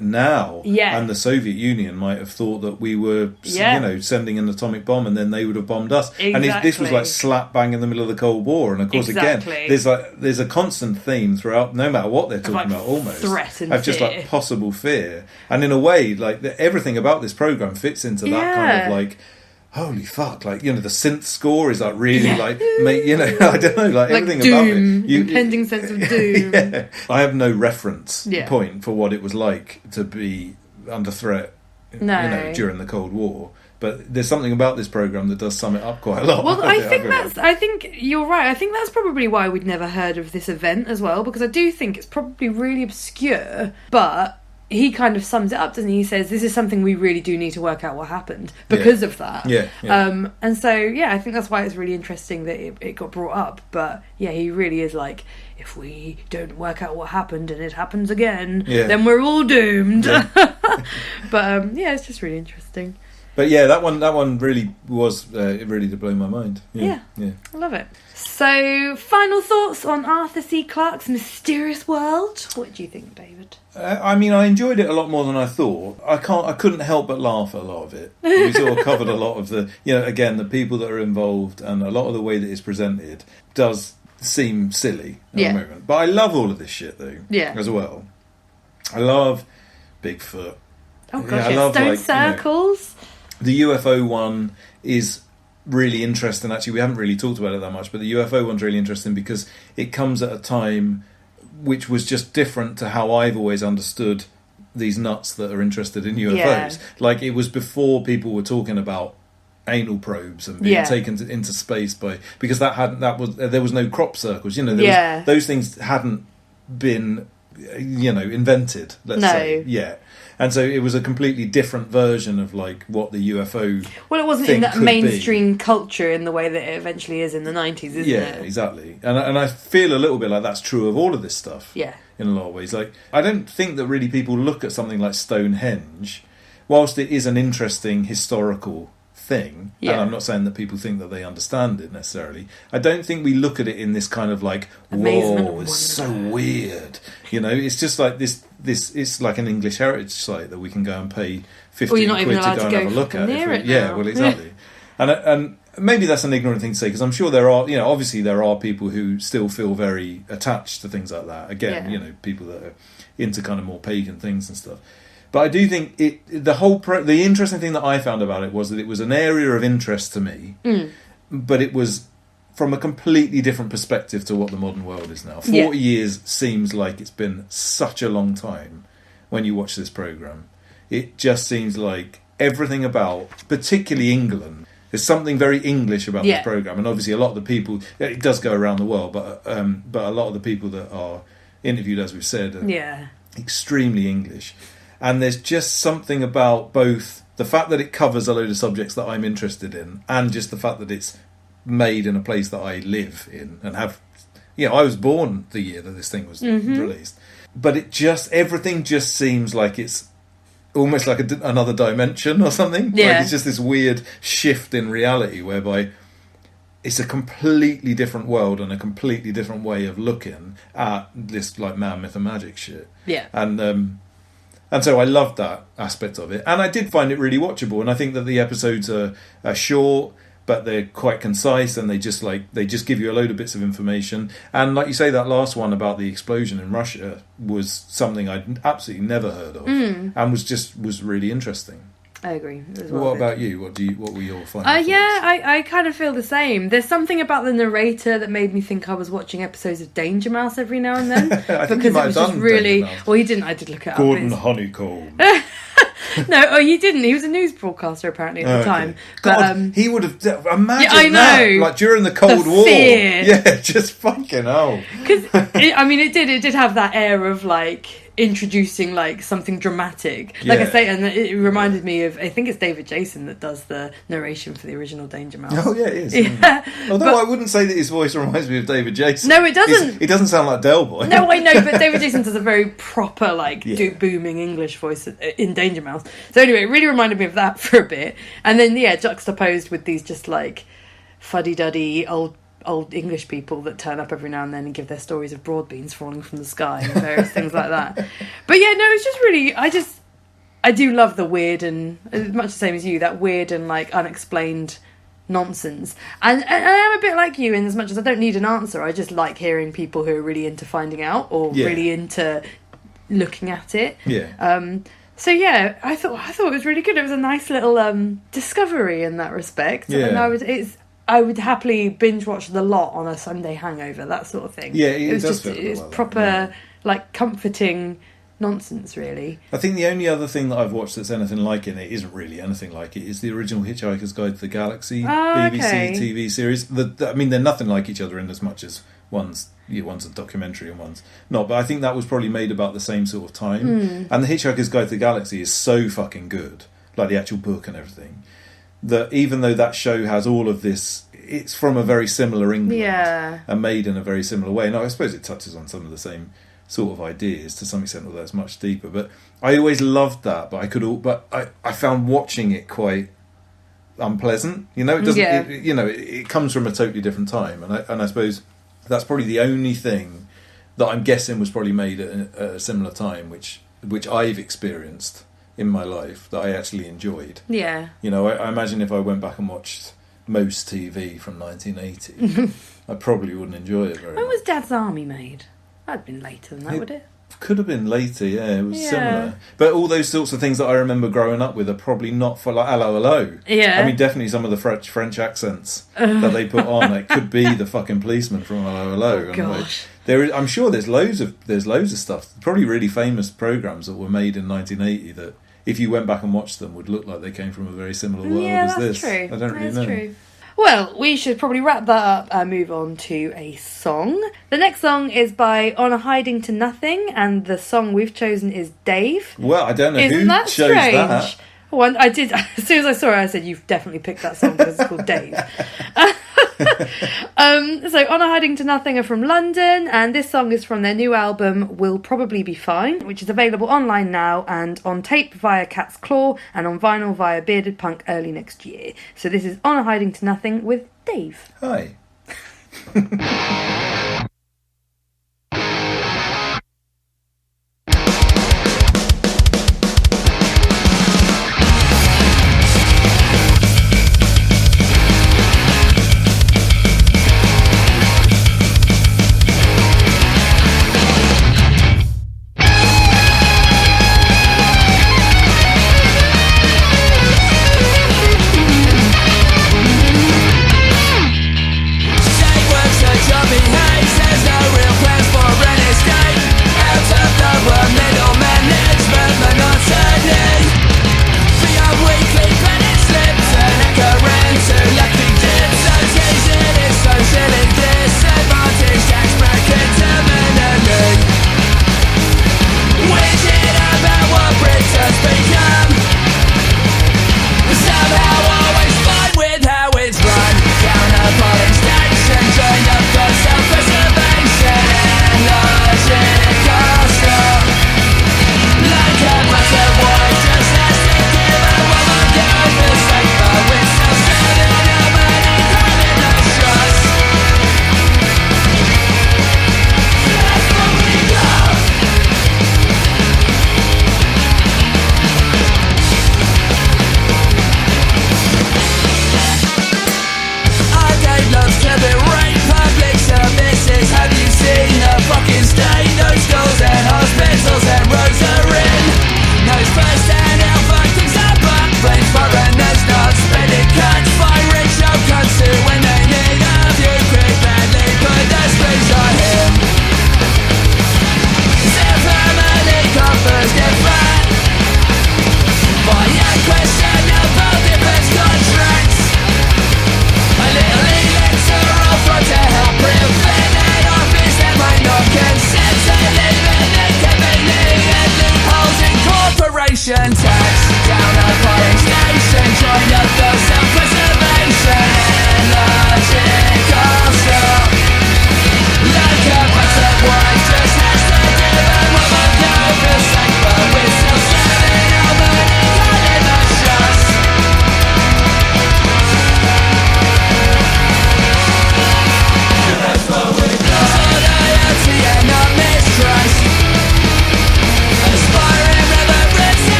now, and the Soviet Union might have thought that we were, sending an atomic bomb, and then they would have bombed us. Exactly. And this was slap bang in the middle of the Cold War. And of course, again, there's a constant theme throughout, no matter what they're talking about, almost threat and of just fear. possible fear. And in a way, everything about this program fits into that kind of holy fuck, the synth score is really I don't know, everything doom, about it. Impending sense of doom. Yeah. I have no reference point for what it was like to be under threat during the Cold War. But there's something about this programme that does sum it up quite a lot. Well, I think you're right. I think that's probably why we'd never heard of this event as well, because I do think it's probably really obscure, but he kind of sums it up, doesn't he? He says, this is something we really do need to work out what happened because of that. Yeah. And so, I think that's why it's really interesting that it got brought up. But, he really is if we don't work out what happened and it happens again, then we're all doomed. Yeah. But, it's just really interesting. But that one really was, it really did blow my mind. Yeah. I love it. So, final thoughts on Arthur C. Clarke's mysterious world? What do you think, David? I enjoyed it a lot more than I thought. I couldn't help but laugh at a lot of it. We sort of covered a lot of the, again, the people that are involved, and a lot of the way that it's presented does seem silly at the moment. But I love all of this shit though, as well. I love Bigfoot. Oh gosh, stone circles. The UFO one is really interesting. Actually, we haven't really talked about it that much, but the UFO one's really interesting because it comes at a time which was just different to how I've always understood these nuts that are interested in UFOs. Yeah. Like, it was before people were talking about anal probes and being taken into space because there was no crop circles. Those things hadn't been invented. Let's say, and so it was a completely different version of like what the UFO. Well, it wasn't in that mainstream culture in the way that it eventually is in the 90s, isn't it? Yeah, exactly. And I feel a little bit like that's true of all of this stuff. Yeah. In a lot of ways, like I don't think that really people look at something like Stonehenge, whilst it is an interesting historical thing, and I'm not saying that people think that they understand it necessarily. I don't think we look at it in this kind of like, whoa, it's so weird. It's just like this. It's like an English heritage site that we can go and pay 50 quid to go and have a look at. Well, exactly. And maybe that's an ignorant thing to say because I'm sure there are, obviously there are people who still feel very attached to things like that. Again, people that are into kind of more pagan things and stuff. But I do think the interesting thing that I found about it was that it was an area of interest to me, but it was from a completely different perspective to what the modern world is now. 40 years seems like it's been such a long time when you watch this programme. It just seems like everything about, particularly England, there's something very English about this programme. And obviously a lot of the people, it does go around the world, but a lot of the people that are interviewed, as we've said, are extremely English. And there's just something about both the fact that it covers a load of subjects that I'm interested in and just the fact that it's made in a place that I live in and have... I was born the year that this thing was released. But everything just seems like it's almost like another dimension or something. Yeah. Like it's just this weird shift in reality whereby it's a completely different world and a completely different way of looking at this like man, myth and magic shit. Yeah. And so I loved that aspect of it. And I did find it really watchable. And I think that the episodes are short, but they're quite concise, and they just give you a load of bits of information. And like you say, that last one about the explosion in Russia was something I'd absolutely never heard of, and was really interesting. I agree. What about you? What were your final thoughts? I kind of feel the same. There's something about the narrator that made me think I was watching episodes of Danger Mouse every now and then. I think you might have done really. Danger Mouse. Well, he didn't. I did look it Gordon up. Honeycomb. No, he didn't. He was a news broadcaster apparently at the time. God, But he would have. Imagine I know. that, like during the Cold War. Fear. Yeah, just fucking hell. Because it did have that air of like introducing like something dramatic. Like I say, and it reminded me of, I think it's David Jason that does the narration for the original Danger Mouse. Oh yeah, it is. Yeah. Although I wouldn't say that his voice reminds me of David Jason. No, it doesn't. It doesn't sound like Del Boy. No, I know, but David Jason does a very proper, like, booming English voice in Danger Mouse. So anyway, it really reminded me of that for a bit. And then, juxtaposed with these just, like, fuddy-duddy old English people that turn up every now and then and give their stories of broad beans falling from the sky and various things like that. But yeah, no, it's just really... I do love the weird and, much the same as you, that weird and, like, unexplained nonsense. And I am a bit like you in as much as I don't need an answer. I just like hearing people who are really into finding out or really into looking at it. Yeah. So yeah, I thought it was really good. It was a nice little discovery in that respect. Yeah. And I would happily binge watch The Lot on a Sunday hangover, that sort of thing. Yeah, it's proper like comforting nonsense, really. I think the only other thing that I've watched that's anything like it isn't really anything like it is the original Hitchhiker's Guide to the Galaxy BBC TV series. I mean, they're nothing like each other in as much as one's a documentary and one's not, but I think that was probably made about the same sort of time. And the Hitchhiker's Guide to the Galaxy is so fucking good, like the actual book and everything, that even though that show has all of this, it's from a very similar England and made in a very similar way. And I suppose it touches on some of the same sort of ideas to some extent, although it's much deeper. But I always loved that, but I found watching it quite unpleasant. It doesn't. It comes from a totally different time, and I suppose that's probably the only thing that I'm guessing was probably made at a similar time, which I've experienced in my life that I actually enjoyed. Yeah. I imagine if I went back and watched most TV from 1980, I probably wouldn't enjoy it very much. When was Dad's Army made? That'd been later than that, would it? Could have been later, yeah. It was similar. But all those sorts of things that I remember growing up with are probably not for like hello, hello. Yeah. I mean, definitely some of the French accents that they put on. It could be the fucking policeman from Hello, Hello. Oh, gosh. I'm sure there's loads of stuff. Probably really famous programs that were made in 1980 that, if you went back and watched them, would look like they came from a very similar world as this. True. I don't really know. True. Well, we should probably wrap that up and move on to a song. The next song is by On a Hiding to Nothing, and the song we've chosen is Dave. Well, I don't know Isn't who that chose strange? that. Well, I did. As soon as I saw it, I said, "You've definitely picked that song because it's called Dave." So On a Hiding to Nothing are from London, and this song is from their new album Will Probably Be Fine, which is available online now and on tape via Cat's Claw and on vinyl via Bearded Punk early next year. So this is On a Hiding to Nothing with Dave. Hi.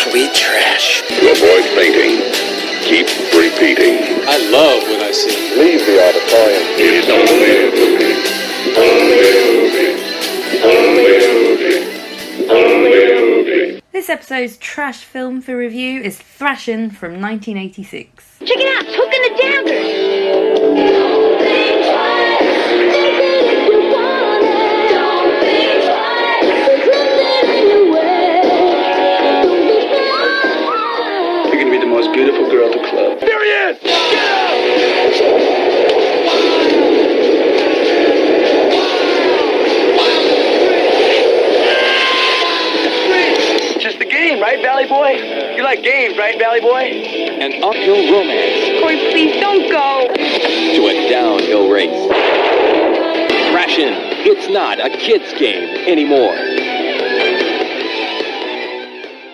Sweet trash. To avoid fainting, keep repeating. I love what I see. Leave the auditorium. It's only a movie. Only a movie. This episode's trash film for review is Thrashin from 1986. Check it out, Hook and the Dancers. Most beautiful girl at the club. Period! Just a game, right, Valley Boy? You like games, right, Valley Boy? An uphill romance. Corey, please don't go. To a downhill race. Thashin. It's not a kid's game anymore.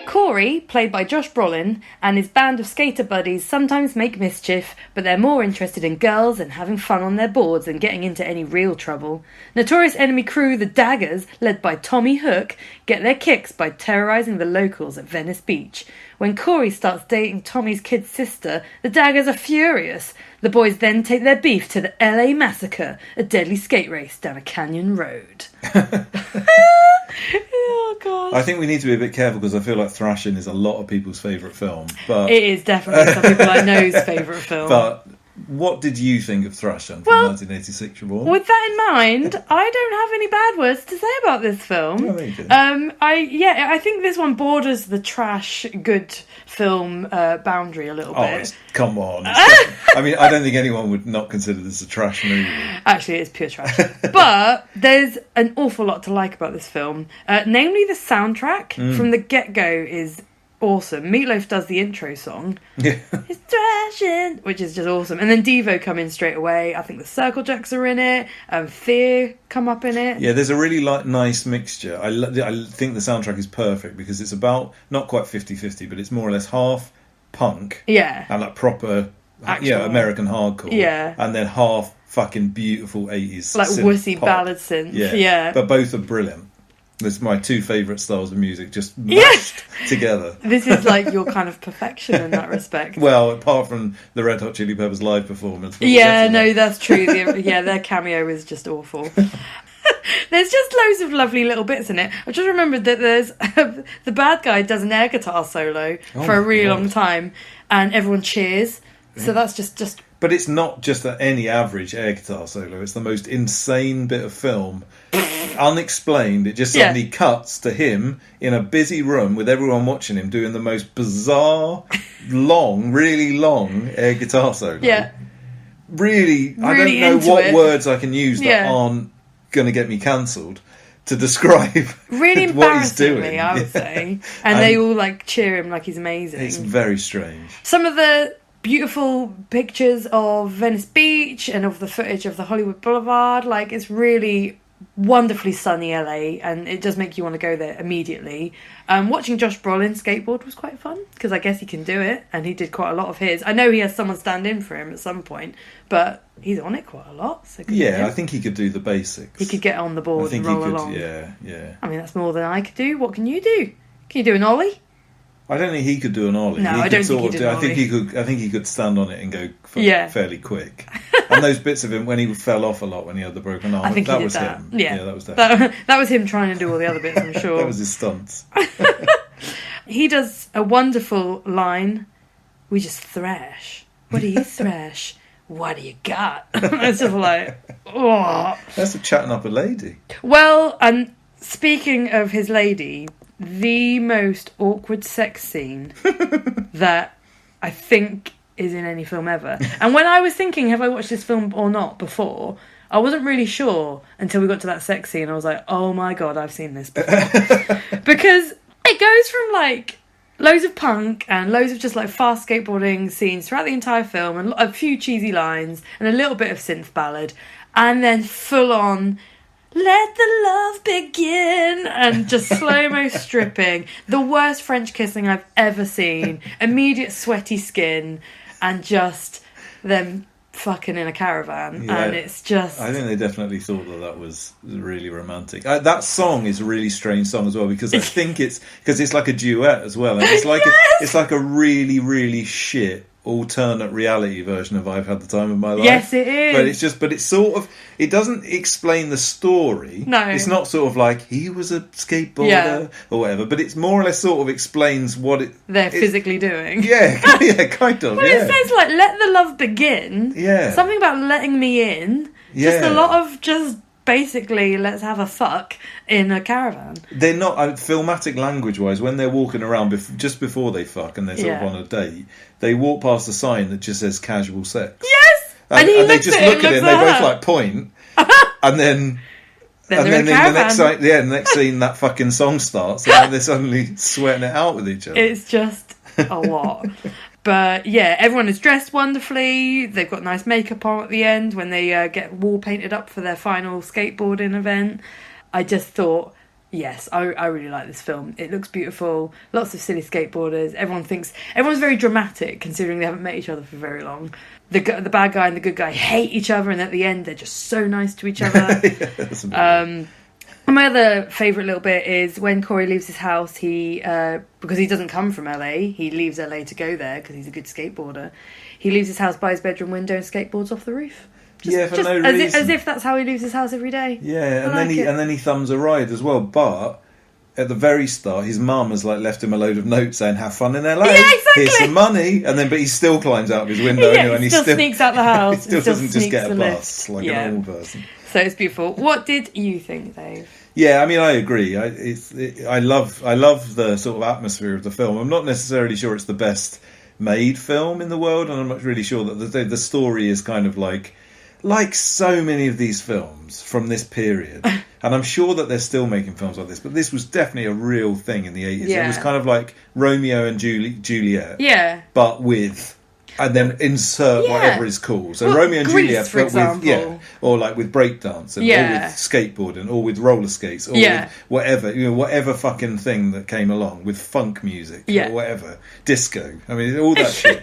Corey, played by Josh Brolin, and his band of skater buddies sometimes make mischief, but they're more interested in girls and having fun on their boards than getting into any real trouble. Notorious enemy crew, the Daggers, led by Tommy Hook, get their kicks by terrorising the locals at Venice Beach. When Corey starts dating Tommy's kid sister, the Daggers are furious. The boys then take their beef to the LA Massacre, a deadly skate race down a canyon road. Oh, God. I think we need to be a bit careful because I feel like Thrashin is a lot of people's favourite film. But it is definitely some people I know's favourite film. But what did you think of Thrashin from 1986 Reborn? With that in mind, I don't have any bad words to say about this film. Oh, there you go. I think this one borders the trash good film boundary a little bit. Come on. I mean, I don't think anyone would not consider this a trash movie. Actually, it's pure trash. But there's an awful lot to like about this film. Namely, the soundtrack from the get-go is awesome. Meatloaf does the intro song. Yeah. It's Thrashin', which is just awesome. And then Devo come in straight away. I think the Circle Jacks are in it. Fear come up in it. Yeah, there's a really nice mixture. I think the soundtrack is perfect because it's about, not quite 50-50, but it's more or less half punk. Yeah. And like proper, American hardcore. Yeah. And then half fucking beautiful 80s like synth wussy pop. ballad synth. Yeah. But both are brilliant. That's my two favourite styles of music, just mashed together. This is like your kind of perfection in that respect. Well, apart from the Red Hot Chili Peppers live performance. Yeah, no, that's true. Their cameo is just awful. There's just loads of lovely little bits in it. I just remembered that there's the bad guy does an air guitar solo for a really long time, and everyone cheers. So that's just. But it's not just any average air guitar solo. It's the most insane bit of film. Unexplained. It just suddenly cuts to him in a busy room with everyone watching him doing the most bizarre, really long air guitar solo. Yeah. Really, I don't know what words I can use that aren't going to get me cancelled to describe really what he's doing. embarrassingly, I would say. And they all like cheer him like he's amazing. It's very strange. Some of the beautiful pictures of Venice Beach and of the footage of the Hollywood Boulevard, like it's really wonderfully sunny LA, and it does make you want to go there immediately. Watching Josh Brolin skateboard was quite fun because I guess he can do it, and he did quite a lot of his. I know he has someone stand in for him at some point, but he's on it quite a lot. So I think he could do the basics. He could get on the board and roll along. Yeah. I mean, that's more than I could do. What can you do? Can you do an ollie? I don't think he could do an ollie. No, I don't think he could do an ollie. I think he could stand on it and go fairly quick. And those bits of him when he fell off a lot when he had the broken arm, I think that he was did that. him. Yeah, that was definitely. that was him trying to do all the other bits, I'm sure. That was his stunts. He does a wonderful line. We just thrash. What do you thrash? What do you got? It's just like, oh. That's chatting up a lady. Well, and speaking of his lady, the most awkward sex scene that I think is in any film ever. And when I was thinking, have I watched this film or not before, I wasn't really sure until we got to that sex scene. I was like, oh my God, I've seen this before. Because it goes from like loads of punk and loads of just like fast skateboarding scenes throughout the entire film and a few cheesy lines and a little bit of synth ballad, and then full on let the love begin, and just slow-mo stripping. The worst French kissing I've ever seen. Immediate sweaty skin, and just them fucking in a caravan. Yeah, and it's just... I think they definitely thought that was really romantic. That song is a really strange song as well, because I think it's like a duet as well. And it's like it's like a really, really shit alternate reality version of I've Had the Time of My Life. Yes, it is. But it's sort of, it doesn't explain the story. No. It's not sort of like he was a skateboarder or whatever, but it's more or less sort of explains what they're physically doing. Yeah, kind of. Well, it says like let the love begin. Yeah. Something about letting me in. Just a lot of just basically let's have a fuck in a caravan. They're not filmatic language wise when they're walking around just before they fuck and they're sort of on a date, they walk past a sign that just says casual sex. Yes, and they just look at it and they both like point and then in the next scene that fucking song starts and then they're suddenly sweating it out with each other. It's just a lot. But yeah, everyone is dressed wonderfully. They've got nice makeup on at the end when they get wall painted up for their final skateboarding event. I just thought, yes, I really like this film. It looks beautiful. Lots of silly skateboarders. Everyone's very dramatic considering they haven't met each other for very long. The bad guy and the good guy hate each other, and at the end they're just so nice to each other. And my other favourite little bit is when Corey leaves his house, because he doesn't come from LA, he leaves LA to go there because he's a good skateboarder. He leaves his house by his bedroom window and skateboards off the roof. For no reason. As if that's how he leaves his house every day. Yeah, and then he thumbs a ride as well. But at the very start, his mum has left him a load of notes saying, "Have fun in LA. Yeah, exactly. Here's some money." And then, but he still climbs out of his window anyway, and he still sneaks out the house. He still doesn't just get a lift. bus like a normal person. So it's beautiful. What did you think, Dave? Yeah, I mean, I agree. I love the sort of atmosphere of the film. I'm not necessarily sure it's the best made film in the world, and I'm not really sure that the story is kind of like so many of these films from this period. And I'm sure that they're still making films like this, but this was definitely a real thing in the 80s. Yeah. It was kind of like Romeo and Juliet, but with... And then insert whatever is cool. So Romeo and Grease, Juliet, for but example. or with breakdancing, or with skateboarding, or with roller skates, or with whatever fucking thing that came along with funk music, or whatever, disco. I mean, all that shit.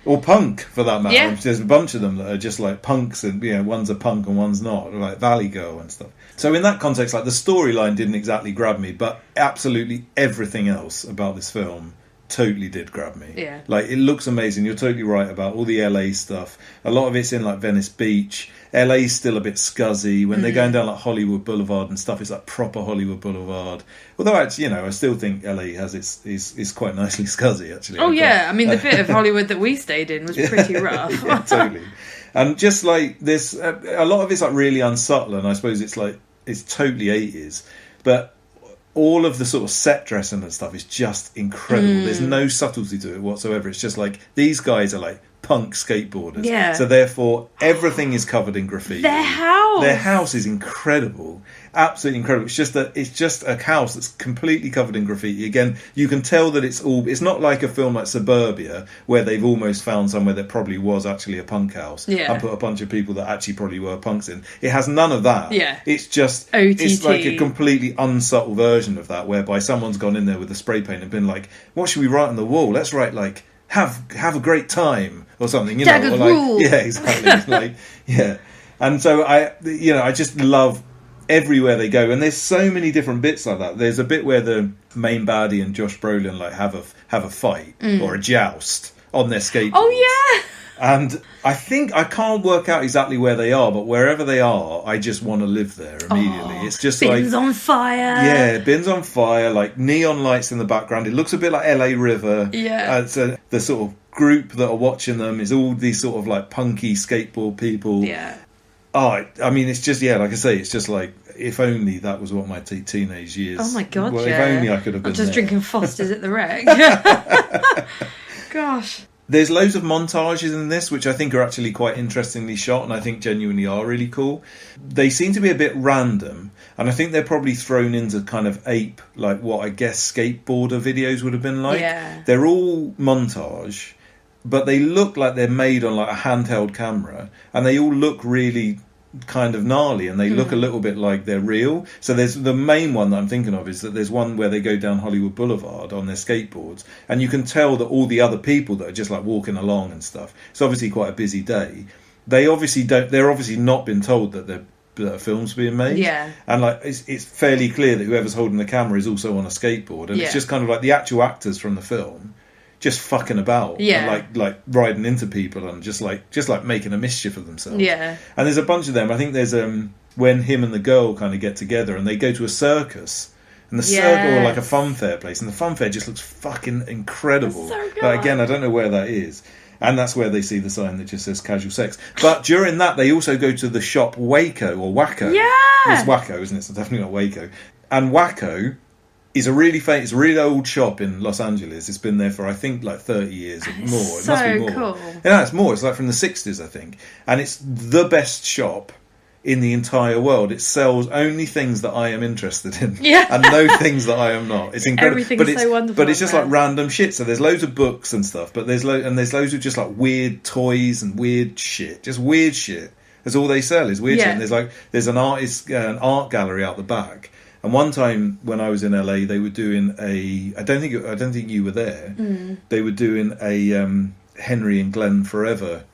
Or punk, for that matter. Yeah. There's a bunch of them that are just like punks, and one's a punk and one's not, like Valley Girl and stuff. So in that context, the storyline didn't exactly grab me, but absolutely everything else about this film totally did grab me. Yeah. It looks amazing. You're totally right about all the LA stuff. A lot of it's in Venice Beach. LA's still a bit scuzzy. When they're going down Hollywood Boulevard and stuff, it's proper Hollywood Boulevard. Although I still think LA has is quite nicely scuzzy actually. Oh yeah, I mean the bit of Hollywood that we stayed in was pretty rough. Yeah, totally. And just there's a lot of it's really unsubtle, and I suppose it's totally 80s, but all of the sort of set dressing and stuff is just incredible. There's no subtlety to it whatsoever. It's just these guys are punk skateboarders. Yeah. So therefore, everything is covered in graffiti. Their house is incredible. Absolutely incredible. It's just a house that's completely covered in graffiti. Again, you can tell that it's not like a film like Suburbia, where they've almost found somewhere that probably was actually a punk house and put a bunch of people that actually probably were punks in. It has none of that. Yeah. It's just OTT. It's like a completely unsubtle version of that, whereby someone's gone in there with a spray paint and been like, what should we write on the wall? Let's write have a great time or something, Dagger's rule. Yeah, exactly. It's and so I just love everywhere they go, and there's so many different bits like that. There's a bit where the main baddie and Josh Brolin have a fight or a joust on their skateboards. Oh yeah. And I think I can't work out exactly where they are, but wherever they are, I just want to live there immediately. It's just bins on fire. Yeah, bins on fire, neon lights in the background. It looks a bit like LA River. Yeah. So the sort of group that are watching them is all these sort of punky skateboard people. Yeah. Oh, I mean, it's just, like I say, it's just if only that was what my teenage years... Oh my God, If only I could have been I'm just there. drinking Foster's at the Wreck. Gosh. There's loads of montages in this, which I think are actually quite interestingly shot, and I think genuinely are really cool. They seem to be a bit random, and I think they're probably thrown in to kind of ape, what I guess skateboarder videos would have been like. Yeah. They're all montage, but they look like they're made on a handheld camera, and they all look really kind of gnarly, and they look a little bit like they're real. So there's the main one that I'm thinking of is that there's one where they go down Hollywood Boulevard on their skateboards, and you can tell that all the other people that are just walking along and stuff, it's obviously quite a busy day. They're obviously not been told that a film's being made. Yeah. And it's fairly clear that whoever's holding the camera is also on a skateboard, and it's just kind of the actual actors from the film just fucking about, and riding into people and just making a mischief of themselves. Yeah. And there's a bunch of them. I think there's when him and the girl kind of get together and they go to a circus, and the circus or a fun fair place, and the fun fair just looks fucking incredible. So good. But again, I don't know where that is. And that's where they see the sign that just says casual sex. But during that, they also go to the shop Waco or Wacko. Yeah. It's Wacko, isn't it? It's definitely not Waco. And Wacko is a really famous, really old shop in Los Angeles. It's been there for, I think, 30 years or more. It must be more. Cool. Yeah, it's more. It's from the 60s, I think. And it's the best shop in the entire world. It sells only things that I am interested in, Yeah. and no things that I am not. It's incredible. Everything's so wonderful. But it's just like random shit. So there's loads of books and stuff, but there's loads of just like weird toys and weird shit. Just weird shit. That's all they sell is weird shit. And there's an art gallery out the back. And one time when I was in LA, they were doing I don't think you were there. They were doing a Henry and Glenn Forever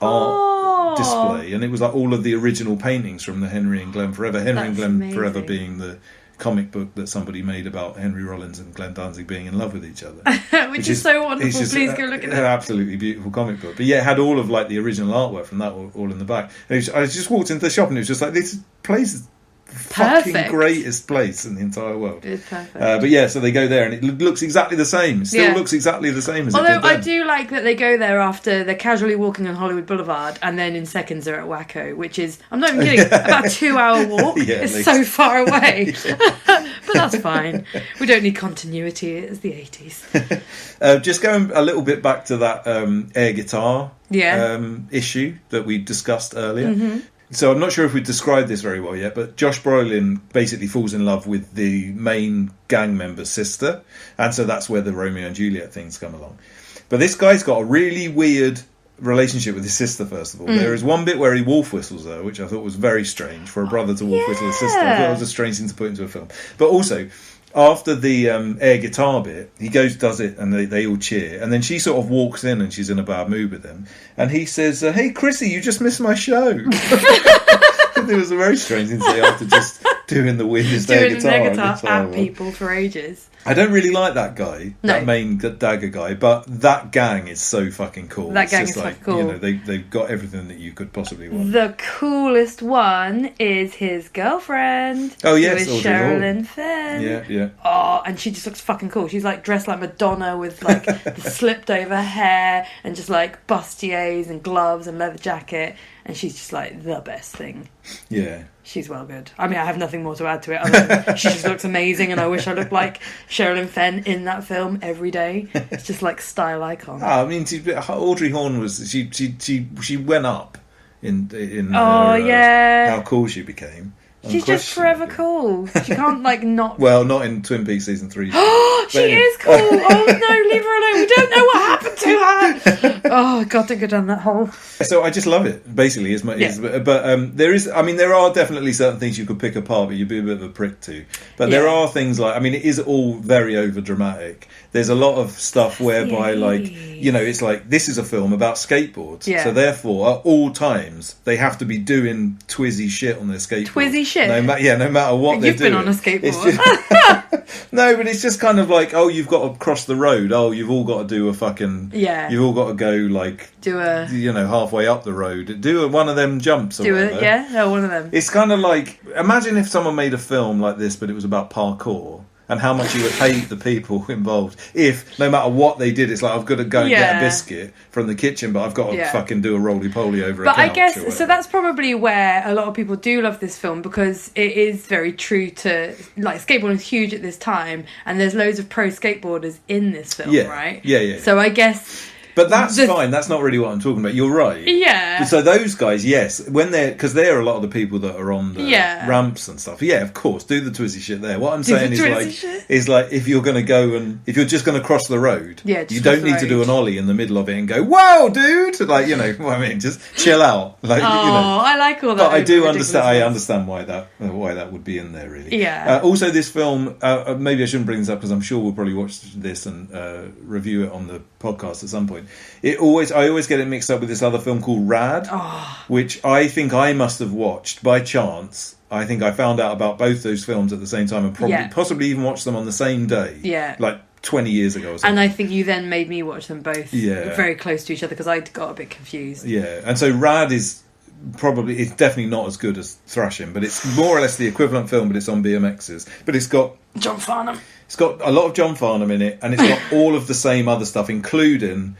art display, and it was like all of the original paintings from the Henry and Glenn Forever. Henry and Glenn Forever being the comic book that somebody made about Henry Rollins and Glenn Danzig being in love with each other, which is so wonderful. Please go look at that. An absolutely beautiful comic book. But yeah, it had all of like the original artwork from that all in the back. And I just walked into the shop and it was just like, this place is fucking greatest place in the entire world. It's perfect. But yeah, so they go there and it looks exactly the same. It still looks exactly the same as it did then. Although I do like that they go there after they're casually walking on Hollywood Boulevard, and then in seconds they're at Wacko, which is, I'm not even kidding, about a 2-hour walk. It's so far away. But that's fine. We don't need continuity. It's the 80s. Just going a little bit back to that air guitar issue that we discussed earlier. Mm-hmm. So I'm not sure if we described this very well yet, but Josh Brolin basically falls in love with the main gang member's sister, and so that's where the Romeo and Juliet things come along. But this guy's got a really weird relationship with his sister, first of all. There is one bit where he wolf whistles her, which I thought was very strange for a brother to wolf whistle his sister. I thought it was a strange thing to put into a film. But also, after the air guitar bit, he goes, does it, and they all cheer. And then she sort of walks in and she's in a bad mood with him. And he says, hey, Chrissy, you just missed my show. It was a very strange thing to say after just doing the weirdest air guitar at people for ages. I don't really like that guy, that main dagger guy, but that gang is so fucking cool. That gang is fucking cool. You know, they've got everything that you could possibly want. The coolest one is his girlfriend. Oh, yes, who is Sherilyn Fenn. Yeah. Oh, and she just looks fucking cool. She's like dressed like Madonna with like the slipped over hair and just like bustiers and gloves and leather jacket. And she's just like the best thing. Yeah. She's well good. I mean, I have nothing more to add to it other than she just looks amazing, and I wish I looked like Sherilyn Fenn in that film every day. It's just like style icon. I mean, Audrey Horne was she went up in how cool she became. She's just forever cool. She can't like not. Well, not in Twin Peaks season 3. She is cool. Oh no, leave her alone. We don't know what happened to her. Oh God, don't go down that hole. So I just love it. Basically, but there is. I mean, there are definitely certain things you could pick apart, but you'd be a bit of a prick to. But there are things like, I mean, it is all very over dramatic. There's a lot of stuff whereby, like, you know, it's like, this is a film about skateboards. Yeah. So therefore, at all times, they have to be doing twizzy shit on their skateboard. Twizzy shit? No matter what they're doing. You've been on a skateboard. No, but it's just kind of like, oh, you've got to cross the road. Oh, you've all got to do a fucking... Yeah. You've all got to go, like... Do a... You know, halfway up the road. Do one of them jumps or whatever. One of them. It's kind of like... Imagine if someone made a film like this, but it was about parkour. And how much you would pay the people involved if, no matter what they did, it's like, I've got to go and get a biscuit from the kitchen, but I've got to fucking do a roly-poly over a couch. But I guess, so that's probably where a lot of people do love this film, because it is very true to, like, skateboarding is huge at this time, and there's loads of pro skateboarders in this film, right? Yeah. So I guess... But that's fine. That's not really what I'm talking about. You're right. Yeah. So those guys, yes, when because they're a lot of the people that are on the ramps and stuff. Yeah, of course, do the twizzy shit there. What I'm saying is like if you're going to go and if you're just going to cross the road, you don't need to do an ollie in the middle of it and go, "Whoa, dude!" Like, you know what I mean. Just chill out. Like, you know. I like all that. But I do understand. I understand why that would be in there. Really. Yeah. Also, this film. Maybe I shouldn't bring this up because I'm sure we'll probably watch this and review it on the podcast at some point. I always get it mixed up with this other film called Rad, which I think I must have watched by chance. I think I found out about both those films at the same time and possibly even watched them on the same day. Yeah. Like 20 years ago or something. And I think you then made me watch them both very close to each other because I got a bit confused. Yeah. And so Rad is it's definitely not as good as Thashin, but it's more or less the equivalent film, but it's on BMXs. But it's got John Farnham. It's got a lot of John Farnham in it, and it's got all of the same other stuff, including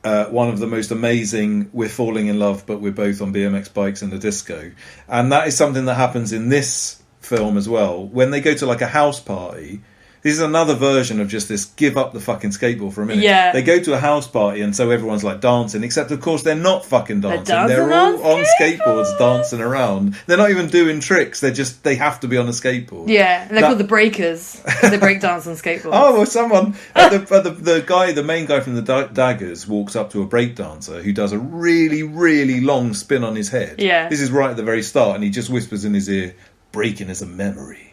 one of the most amazing "We're falling in love, but we're both on BMX bikes in the disco," and that is something that happens in this film as well. When they go to like a house party, This is another version of just this give up the fucking skateboard for a minute. Yeah. They go to a house party and so everyone's like dancing, except of course they're not fucking dancing. dancing They're all on skateboards dancing around. They're not even doing tricks. They have to be on a skateboard. Yeah, and they're called the breakers because they break dance on skateboards. Oh, well, someone, the main guy from the Daggers walks up to a breakdancer who does a really, really long spin on his head. Yeah. This is right at the very start, and he just whispers in his ear, "Breaking is a memory."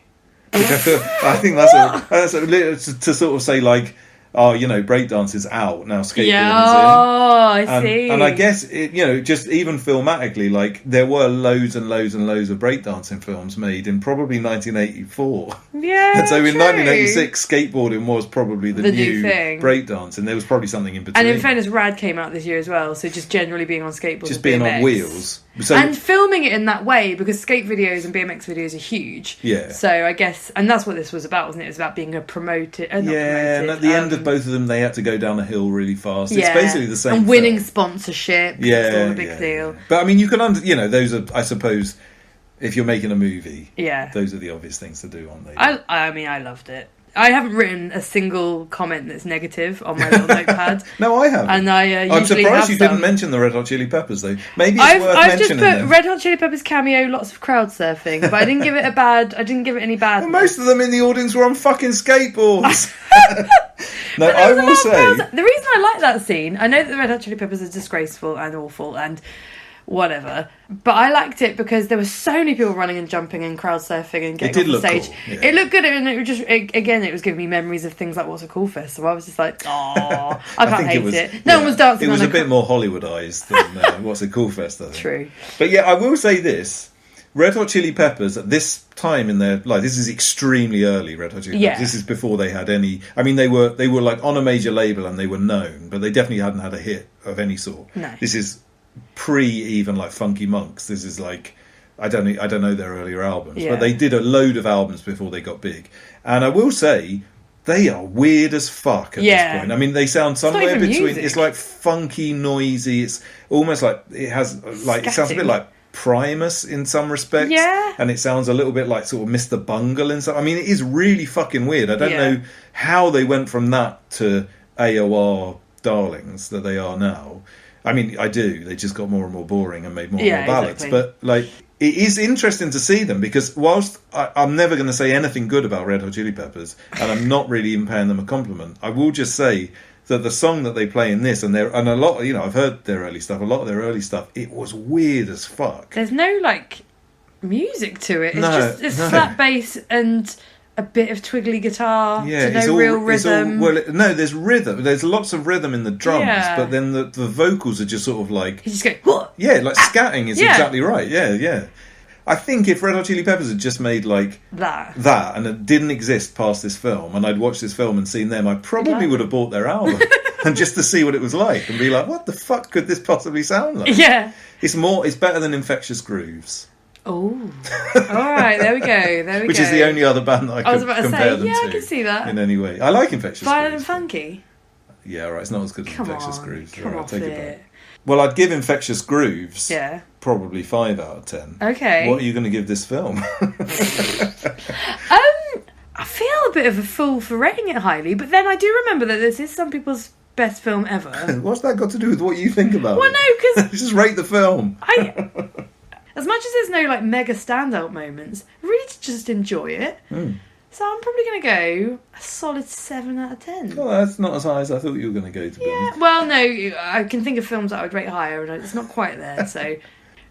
I think that's to sort of say like, oh, breakdance is out now. Skateboarding is in. I see. And I guess just even filmatically, like there were loads and loads and loads of breakdancing films made in probably 1984. Yeah, and so in true. 1986, skateboarding was probably the new thing. breakdance, and there was probably something in between. And in fairness, Rad came out this year as well, so just generally being on skateboards, just being BMX. on wheels. So, and filming it in that way, because skate videos and BMX videos are huge. Yeah. So I guess, and that's what this was about, wasn't it? It was about being a promoted. And at the end of both of them, they had to go down a hill really fast. Yeah. It's basically the same. And winning film. Sponsorship. Yeah, it's all a big deal. But I mean, you can those are, I suppose, if you're making a movie, those are the obvious things to do, aren't they? I mean, I loved it. I haven't written a single comment that's negative on my little notepad. No, I haven't. And I'm surprised you didn't mention the Red Hot Chili Peppers, though. Maybe it's worth I've just mentioning put them. Red Hot Chili Peppers cameo, lots of crowd surfing, but I didn't give it any bad. Well, most of them in the audience were on fucking skateboards. No, I will say the reason I like that scene, I know that the Red Hot Chili Peppers are disgraceful and awful and whatever, but I liked it because there were so many people running and jumping and crowd surfing and getting off the stage. Cool, yeah. It looked good, and it was giving me memories of things like What's a Cool Fest. So I was just like, oh, I can't hate it. No one was dancing. It was a bit more Hollywoodized than What's a Cool Fest, I think. True. But yeah, I will say this. Red Hot Chili Peppers at this time in their life, this is extremely early Red Hot Chili Peppers. This is before they had any. I mean, they were like on a major label and they were known, but they definitely hadn't had a hit of any sort. No. This is pre even like Funky Monks. This is like I don't know their earlier albums, but they did a load of albums before they got big. And I will say they are weird as fuck at this point. I mean, they sound somewhere between. Music. It's like funky, noisy. It's almost like it has like it sounds a bit like Primus in some respects, and it sounds a little bit like sort of Mr. Bungle and stuff. I mean, it is really fucking weird. I don't know how they went from that to AOR darlings that they are now. I mean, I do. They just got more and more boring and made more and more ballads. Exactly. But like, it is interesting to see them because whilst I'm never going to say anything good about Red Hot Chili Peppers, and I'm not really even paying them a compliment, I will just say that the song that they play in this, and a lot, I've heard their early stuff. A lot of their early stuff, it was weird as fuck. There's no like music to it. It's flat bass and a bit of twiggly guitar. Yeah, no real rhythm. There's rhythm. There's lots of rhythm in the drums, but then the vocals are just sort of like you just go, what? Yeah, like scatting is exactly right. Yeah. I think if Red Hot Chili Peppers had just made like that and it didn't exist past this film, and I'd watched this film and seen them, I probably would have bought their album and just to see what it was like and be like, what the fuck could this possibly sound like? Yeah, it's better than Infectious Grooves. Oh, all right, there we go. Which is the only other band that I could compare them to. I can see that in any way. I like Infectious Violent Grooves. and Funky. Yeah, right. It's not as good as Infectious Grooves. Come I'll off take it it. back. Well, I'd give Infectious Grooves probably 5 out of 10. Okay. What are you going to give this film? I feel a bit of a fool for rating it highly, but then I do remember that this is some people's best film ever. What's that got to do with what you think about well, it? Well, no, because just rate the film. As much as there's no like mega standout moments, I really just enjoy it. So I'm probably going to go a solid 7 out of 10. Well, that's not as high as I thought you were going to go, to be honest. Well, no, I can think of films that I would rate higher, and it's not quite there. So,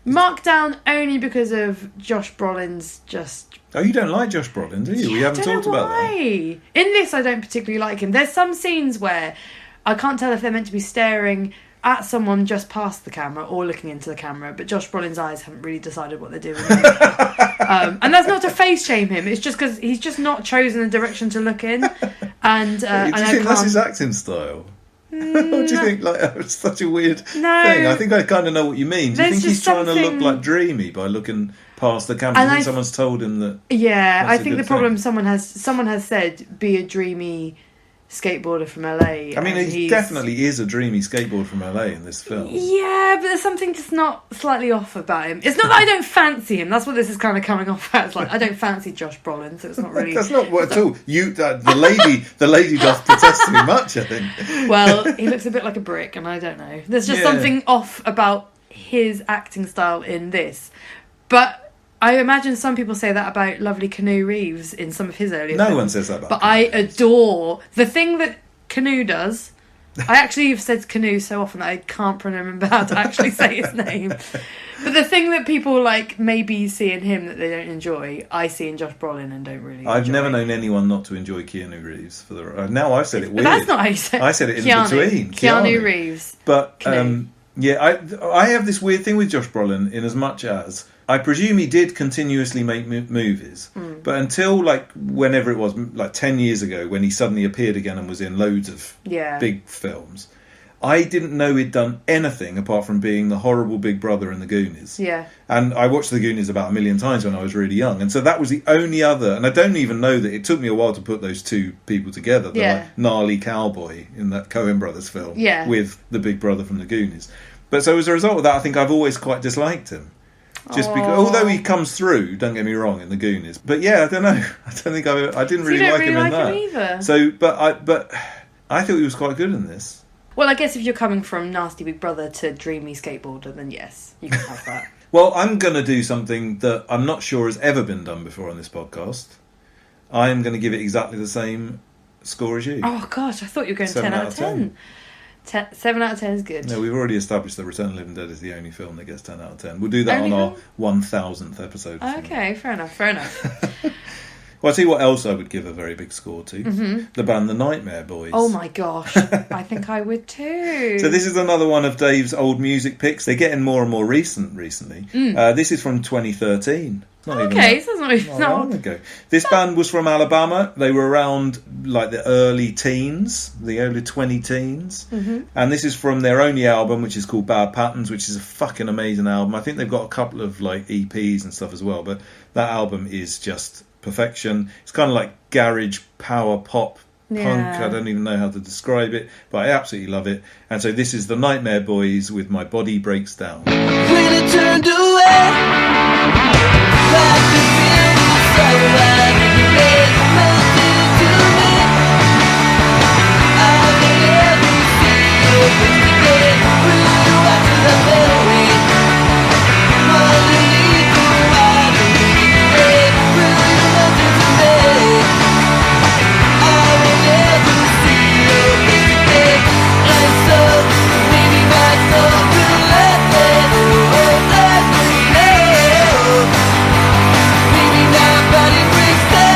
marked down only because of Josh Brolin's just... Oh, you don't like Josh Brolin, do you? We haven't talked about that. In this, I don't particularly like him. There's some scenes where I can't tell if they're meant to be staring at someone just past the camera or looking into the camera, but Josh Brolin's eyes haven't really decided what they're doing. And that's not to face shame him, it's just because he's just not chosen a direction to look in. And do you think that's his acting style? Or do you think it's such a weird thing? I think I kind of know what you mean. Do you think he's trying to look like dreamy by looking past the camera? Do you think someone's told him that? Yeah, I think the problem someone has said, be a dreamy skateboarder from LA. I mean, he definitely is a dreamy skateboarder from LA in this film. Yeah, but there's something just not slightly off about him. It's not that I don't fancy him. That's what this is kind of coming off as. Like, I don't fancy Josh Brolin, so it's not really. That's not what at all. The lady does protest too much, I think. Well, he looks a bit like a brick, and I don't know. There's just something off about his acting style in this, but. I imagine some people say that about lovely Keanu Reeves in some of his earlier films. No one says that about But I adore the thing that Keanu does. I actually have said Keanu so often that I can't remember how to actually say his name. But the thing that people like maybe see in him that they don't enjoy, I see in Josh Brolin and don't really I've enjoy. never known anyone not to enjoy Keanu Reeves. Now I've said it weird. But that's not how you say it. I said it in between. Keanu Reeves. But I have this weird thing with Josh Brolin in as much as I presume he did continuously make movies, but until whenever it was, 10 years ago, when he suddenly appeared again and was in loads of big films, I didn't know he'd done anything apart from being the horrible big brother in The Goonies. Yeah. And I watched The Goonies about 1 million times when I was really young, and so that was the only other, and I don't even know that it took me a while to put those two people together, the gnarly cowboy in that Coen Brothers film with the big brother from The Goonies. But so as a result of that, I think I've always quite disliked him. Just because, although he comes through, don't get me wrong, in The Goonies, but I don't know. I don't think I didn't really like him in that. Either. So, but I thought he was quite good in this. Well, I guess if you're coming from nasty big brother to dreamy skateboarder, then yes, you can have that. Well, I'm going to do something that I'm not sure has ever been done before on this podcast. I am going to give it exactly the same score as you. Oh gosh, I thought you were going 10 out of 10. 7 out of 10 is good. No, we've already established that Return of the Living Dead is the only film that gets 10 out of 10. We'll do that on our 1000th episode. Okay, fair enough. Well, I'll tell you what else I would give a very big score to. Mm-hmm. The band The Nightmare Boys. Oh my gosh, I think I would too. So this is another one of Dave's old music picks. They're getting more and more recent recently. This is from 2013. Okay, so it's not long ago. This band was from Alabama. They were around the early teens, the early 20 teens. Mm-hmm. And this is from their only album, which is called Bad Patterns, which is a fucking amazing album. I think they've got a couple of EPs and stuff as well, but that album is just perfection. It's kind of like garage power pop punk. I don't even know how to describe it, but I absolutely love it. And so this is the Nightmare Boys with My Body Breaks Down. When it turned away, like the feeling so right in the red, melted into me. I will never see your face again. When you watch the memory, underneath the white and the red, will you nothing to me? I will never see your face again. And so, maybe my soul will let me know, let me know. Maybe my body breaks down.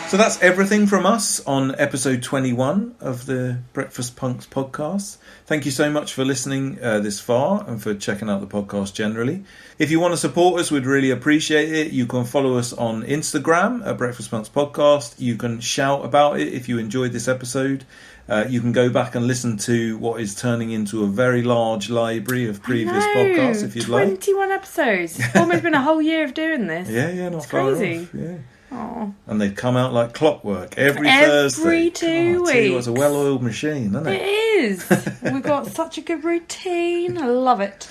So that's everything from us on episode 21 of the Breakfast Punks podcast. Thank you so much for listening this far and for checking out the podcast generally. If you want to support us, we'd really appreciate it. You can follow us on Instagram at Breakfast Punks Podcast. You can shout about it if you enjoyed this episode. You can go back and listen to what is turning into a very large library of previous podcasts if you'd 21 like. 21 episodes. It's almost been a whole year of doing this. Yeah, not It's far crazy. off. Yeah. Aww. And they come out like clockwork every Thursday. Every 2 God, I tell you what, weeks. it's a well-oiled machine, isn't it? It is. We've got such a good routine. I love it.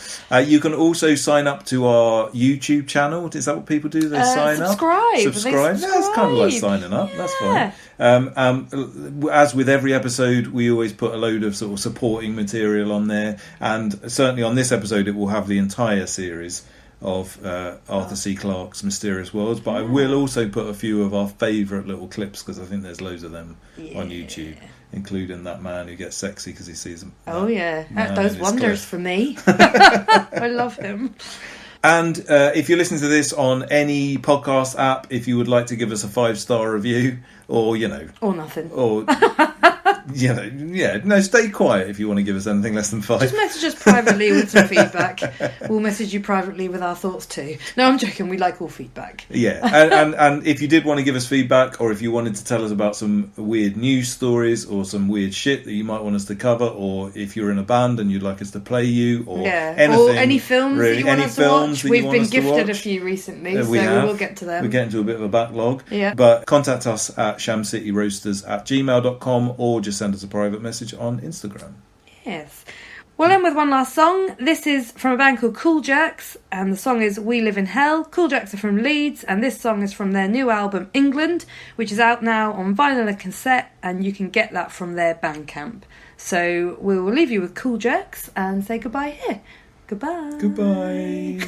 You can also sign up to our YouTube channel. Is that what people do? They sign subscribe. up? They Subscribe. Yeah, it's kind of like subscribe. signing up. That's Yeah. fine. As with every episode, we always put a load of sort of supporting material on there. And certainly on this episode, it will have the entire series of Arthur C. Clarke's Mysterious Worlds. But I will also put a few of our favourite little clips, because I think there's loads of them on YouTube, including that man who gets sexy because he sees them. Oh, yeah. That does wonders for me. I love him. And if you're listening to this on any podcast app, if you would like to give us a 5-star review, or, Or nothing. Or, stay quiet if you want to give us anything less than 5. Just message us privately with some feedback. We'll message you privately with our thoughts too. No, I'm joking. We like all feedback. Yeah, and if you did want to give us feedback, or if you wanted to tell us about some weird news stories or some weird shit that you might want us to cover, or if you're in a band and you'd like us to play you, or anything, or any films really, that you want any us to films watch. that We've you want been us to gifted a watch. few recently, so we will get to them. We're getting to a bit of a backlog. Yeah. But contact us at shamcityroasters@gmail.com, or just send us a private message on Instagram. Yes. We'll end with one last song. This is from a band called Cool Jacks, and the song is We Live in Hell. Cool Jacks are from Leeds, and this song is from their new album England, which is out now on vinyl and cassette, and you can get that from their Bandcamp. So we will leave you with Cool Jacks and say goodbye here. Goodbye. Goodbye.